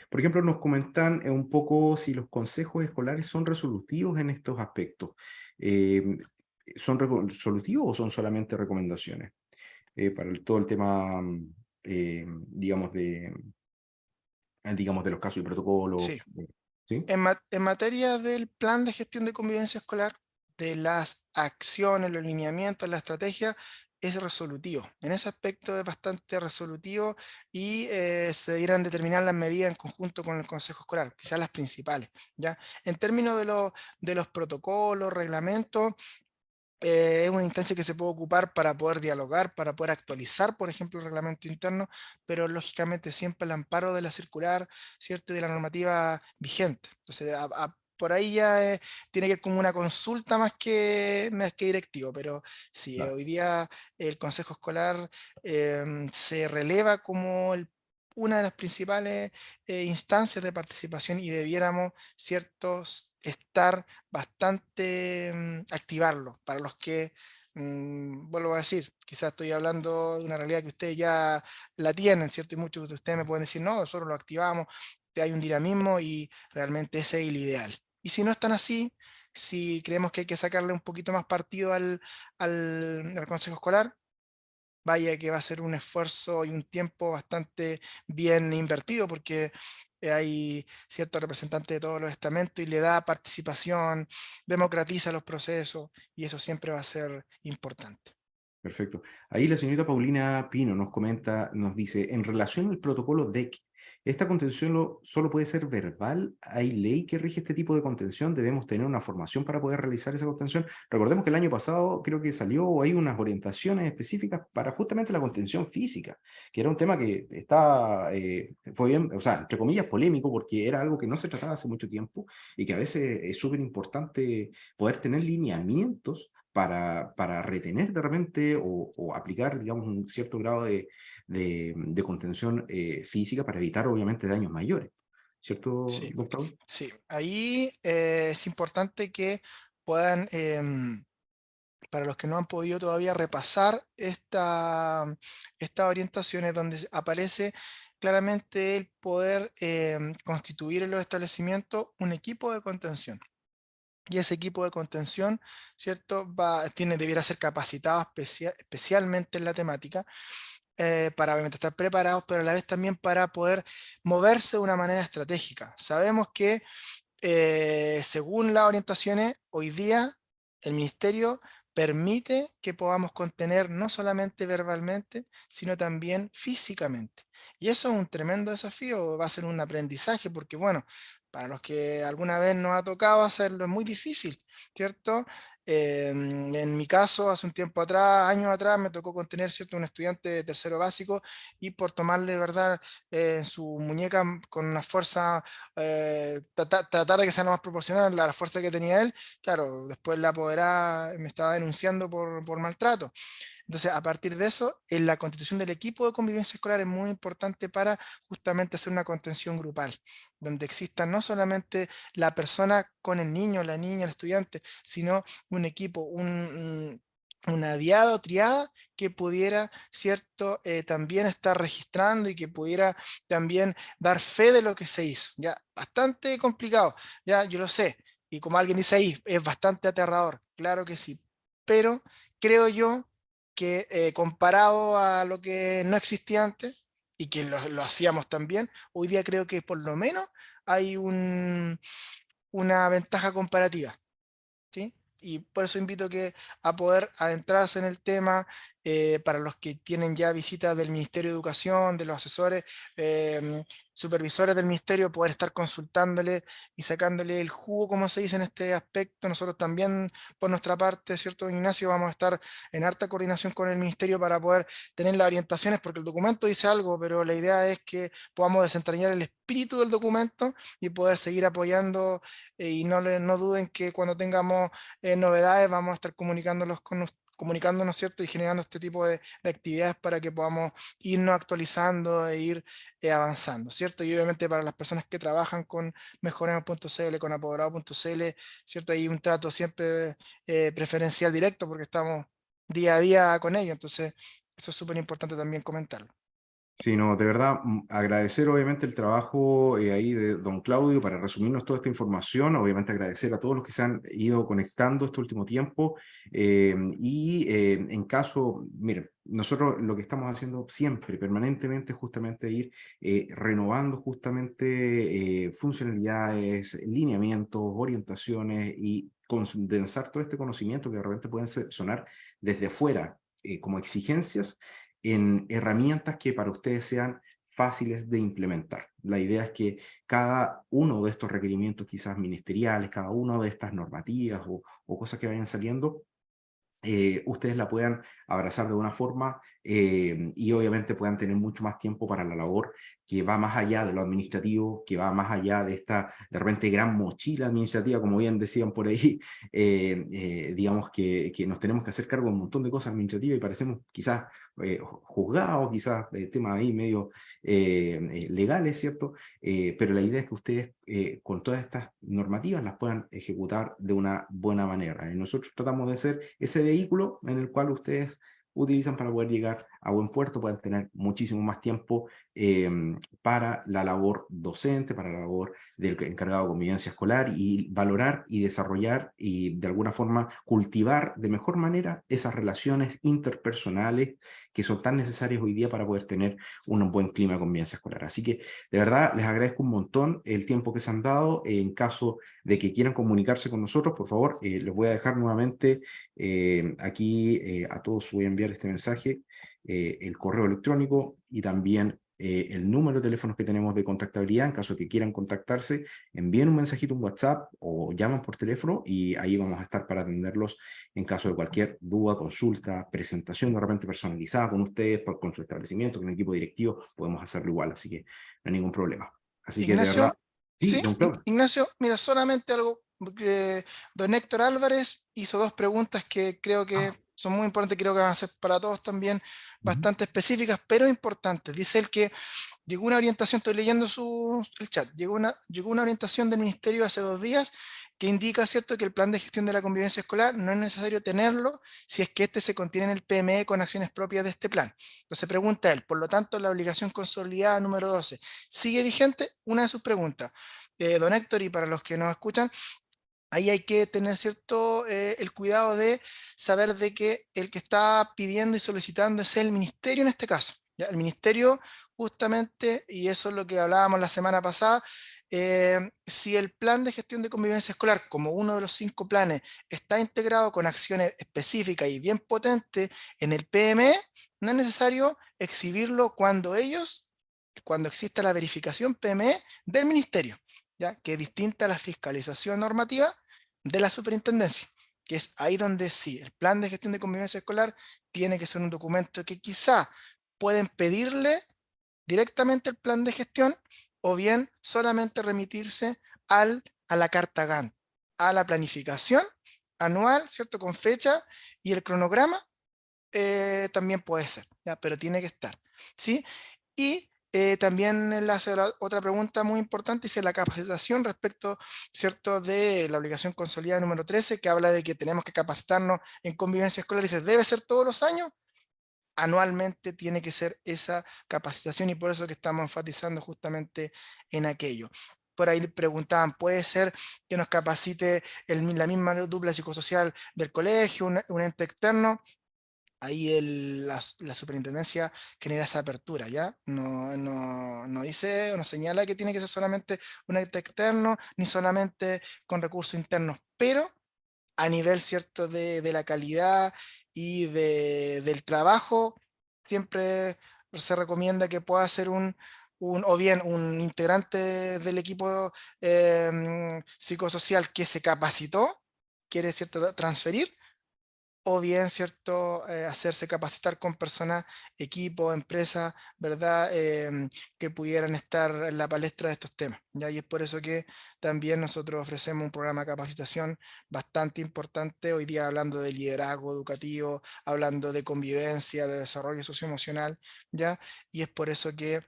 Por ejemplo, nos comentan un poco si los consejos escolares son resolutivos en estos aspectos. Eh, ¿Son resolutivos o son solamente recomendaciones? Para todo el tema, digamos, digamos, de los casos y protocolos. Sí. ¿Sí? En materia del plan de gestión de convivencia escolar, de las acciones, los lineamientos, la estrategia, es resolutivo. En ese aspecto es bastante resolutivo y se debieran determinar las medidas en conjunto con el Consejo Escolar, quizás las principales, ¿ya? En términos de los protocolos, reglamentos, es una instancia que se puede ocupar para poder dialogar, para poder actualizar, por ejemplo, el reglamento interno, pero lógicamente siempre al amparo de la circular, ¿cierto? Y de la normativa vigente. Entonces, por ahí ya tiene que ir como una consulta más que directivo, pero sí, Claro. hoy día el Consejo Escolar se releva como una de las principales instancias de participación y debiéramos, ¿ciertos?, estar bastante activarlo para los que, vuelvo a decir, quizás estoy hablando de una realidad que ustedes ya la tienen, ¿cierto? Y muchos de ustedes me pueden decir, no, nosotros lo activamos, hay un dinamismo y realmente ese es el ideal. Y si no están así, si creemos que hay que sacarle un poquito más partido al consejo escolar, vaya que va a ser un esfuerzo y un tiempo bastante bien invertido porque hay ciertos representantes de todos los estamentos y le da participación, democratiza los procesos y eso siempre va a ser importante. Perfecto. Ahí la señorita Paulina Pino nos comenta, nos dice, en relación al protocolo DEC, ¿esta contención solo puede ser verbal? ¿Hay ley que rige este tipo de contención? ¿Debemos tener una formación para poder realizar esa contención? Recordemos que el año pasado creo que salió, o hay unas orientaciones específicas para justamente la contención física, que era un tema que fue bien, o sea, entre comillas, polémico, porque era algo que no se trataba hace mucho tiempo y que a veces es súper importante poder tener lineamientos para retener de repente o aplicar, digamos, un cierto grado de contención física para evitar, obviamente, daños mayores. ¿Cierto, Sí, doctor? sí. Ahí es importante que puedan, para los que no han podido todavía repasar estas orientaciones donde aparece claramente el poder constituir en los establecimientos un equipo de contención. Y ese equipo de contención, ¿cierto? Debiera ser capacitado especialmente en la temática para obviamente estar preparados, pero a la vez también para poder moverse de una manera estratégica. Sabemos que según las orientaciones, hoy día el ministerio permite que podamos contener no solamente verbalmente, sino también físicamente. Y eso es un tremendo desafío, va a ser un aprendizaje, porque bueno, para los que alguna vez nos ha tocado hacerlo es muy difícil, ¿cierto? En mi caso, hace un tiempo atrás, años atrás, me tocó contener, ¿cierto?, un estudiante de tercero básico y por tomarle, ¿verdad?, su muñeca con una fuerza, tratar de que sea lo más proporcional a la fuerza que tenía él. Claro, después la apoderada me estaba denunciando por maltrato. Entonces, a partir de eso, en la constitución del equipo de convivencia escolar es muy importante para justamente hacer una contención grupal, donde exista no solamente la persona con el niño, la niña, el estudiante, sino un equipo, una diada o triada que pudiera, cierto, también estar registrando y que pudiera también dar fe de lo que se hizo. Ya, bastante complicado, ya, yo lo sé. Y como alguien dice ahí, es bastante aterrador, claro que sí. Pero creo yo que comparado a lo que no existía antes y que lo hacíamos también, hoy día creo que por lo menos hay una ventaja comparativa. ¿Sí? Y por eso invito a poder adentrarse en el tema, para los que tienen ya visitas del Ministerio de Educación, de los asesores, supervisores del Ministerio, poder estar consultándole y sacándole el jugo, como se dice en este aspecto. Nosotros también, por nuestra parte, ¿cierto, Ignacio? Vamos a estar en harta coordinación con el Ministerio para poder tener las orientaciones, porque el documento dice algo, pero la idea es que podamos desentrañar el espíritu del documento y poder seguir apoyando, y no duden que cuando tengamos novedades vamos a estar comunicándonos, ¿cierto? Y generando este tipo de actividades para que podamos irnos actualizando e ir avanzando, ¿cierto? Y obviamente para las personas que trabajan con mejoremos.cl, con apoderado.cl, ¿cierto? Hay un trato siempre preferencial directo porque estamos día a día con ellos, entonces eso es súper importante también comentarlo. Sí, no, de verdad, agradecer obviamente el trabajo ahí de don Claudio para resumirnos toda esta información, obviamente agradecer a todos los que se han ido conectando este último tiempo en caso, miren, nosotros lo que estamos haciendo siempre, permanentemente, justamente ir renovando justamente funcionalidades, lineamientos, orientaciones y condensar todo este conocimiento que de repente pueden sonar desde afuera como exigencias en herramientas que para ustedes sean fáciles de implementar. La idea es que cada uno de estos requerimientos quizás ministeriales, cada una de estas normativas o cosas que vayan saliendo, ustedes la puedan abrazar de una forma y obviamente puedan tener mucho más tiempo para la labor que va más allá de lo administrativo, que va más allá de esta de repente gran mochila administrativa, como bien decían por ahí, digamos que nos tenemos que hacer cargo de un montón de cosas administrativas y parecemos quizás juzgados, quizás temas ahí medio legales, ¿cierto? Pero la idea es que ustedes con todas estas normativas las puedan ejecutar de una buena manera. Y nosotros tratamos de ser ese vehículo en el cual ustedes utilizan para poder llegar a buen puerto, puedan tener muchísimo más tiempo para la labor docente, para la labor del encargado de convivencia escolar y valorar y desarrollar y de alguna forma cultivar de mejor manera esas relaciones interpersonales que son tan necesarias hoy día para poder tener un buen clima de convivencia escolar. Así que de verdad les agradezco un montón el tiempo que se han dado. En caso de que quieran comunicarse con nosotros, por favor, les voy a dejar nuevamente aquí a todos voy a enviar este mensaje, el correo electrónico y también el número de teléfonos que tenemos de contactabilidad. En caso de que quieran contactarse, envíen un mensajito, un WhatsApp o llaman por teléfono y ahí vamos a estar para atenderlos en caso de cualquier duda, consulta, presentación de repente personalizada con ustedes, con su establecimiento, con el equipo directivo, podemos hacerlo igual, así que no hay ningún problema. Así que de verdad, Ignacio, sí, sí, don Claudio. Ignacio, mira, solamente algo que don Héctor Álvarez hizo dos preguntas que creo que Ah, son muy importantes, creo que van a ser para todos también ujú. bastante específicas, pero importantes. Dice él que llegó una orientación, estoy leyendo el chat, llegó una orientación del ministerio hace 2 días que indica, ¿cierto?, que el plan de gestión de la convivencia escolar no es necesario tenerlo si es que este se contiene en el PME con acciones propias de este plan. Entonces pregunta él, por lo tanto, la obligación consolidada número 12, ¿sigue vigente? Una de sus preguntas. Don Héctor, y para los que nos escuchan, ahí hay que tener cierto el cuidado de saber de que el que está pidiendo y solicitando es el ministerio en este caso. ¿Ya? El ministerio justamente, y eso es lo que hablábamos la semana pasada, si el plan de gestión de convivencia escolar, como uno de los 5 planes, está integrado con acciones específicas y bien potentes en el PME, no es necesario exhibirlo cuando exista la verificación PME del ministerio, ¿ya? Que es distinta a la fiscalización normativa de la superintendencia, que es ahí donde sí, el plan de gestión de convivencia escolar tiene que ser un documento que quizá pueden pedirle directamente el plan de gestión o bien solamente remitirse a la carta Gantt, a la planificación anual, ¿cierto? Con fecha y el cronograma también puede ser, ¿ya? Pero tiene que estar, ¿sí? Y también le hace otra pregunta muy importante, dice la capacitación respecto, ¿cierto?, de la obligación consolidada número 13, que habla de que tenemos que capacitarnos en convivencia escolar, y dice, ¿debe ser todos los años? Anualmente tiene que ser esa capacitación y por eso que estamos enfatizando justamente en aquello. Por ahí le preguntaban, ¿puede ser que nos capacite la misma dupla psicosocial del colegio, un ente externo? Ahí la superintendencia genera esa apertura, ¿ya? No dice o no señala que tiene que ser solamente un ente externo, ni solamente con recursos internos, pero a nivel, ¿cierto?, de la calidad y del trabajo, siempre se recomienda que pueda ser o bien un integrante del equipo psicosocial que se capacitó, quiere, ¿cierto?, transferir, o bien, ¿cierto?, hacerse capacitar con personas, equipo, empresas, ¿verdad?, que pudieran estar en la palestra de estos temas, ¿ya? Y es por eso que también nosotros ofrecemos un programa de capacitación bastante importante, hoy día hablando de liderazgo educativo, hablando de convivencia, de desarrollo socioemocional, ¿ya? Y es por eso que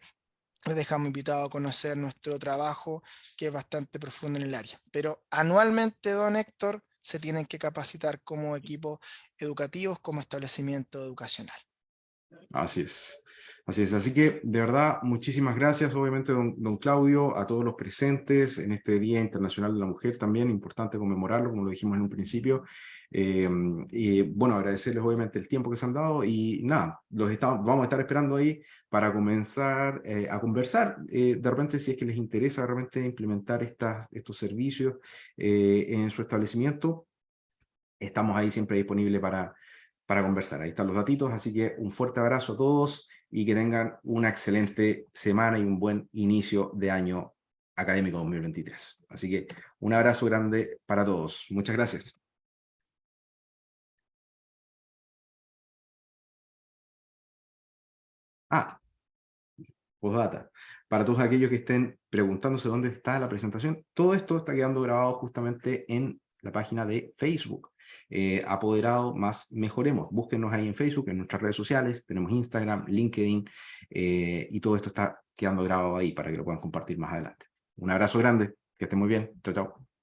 les dejamos invitados a conocer nuestro trabajo, que es bastante profundo en el área. Pero anualmente, don Héctor, se tienen que capacitar como equipos educativos, como establecimiento educacional. Así es. Así es. Así que, de verdad, muchísimas gracias, obviamente, don Claudio, a todos los presentes en este Día Internacional de la Mujer, también importante conmemorarlo, como lo dijimos en un principio. Y bueno, agradecerles, obviamente, el tiempo que se han dado y nada, vamos a estar esperando ahí para comenzar a conversar. De repente, si es que les interesa de repente implementar estos servicios en su establecimiento, estamos ahí siempre disponibles para conversar. Ahí están los datitos, así que un fuerte abrazo a todos y que tengan una excelente semana y un buen inicio de año académico 2023. Así que un abrazo grande para todos. Muchas gracias. Ah, postdata. Para todos aquellos que estén preguntándose dónde está la presentación, todo esto está quedando grabado justamente en la página de Facebook. Apoderado más Mejoremos. Búsquenos ahí en Facebook, en nuestras redes sociales, tenemos Instagram, LinkedIn, y todo esto está quedando grabado ahí para que lo puedan compartir más adelante. Un abrazo grande, que estén muy bien. Chao, chao.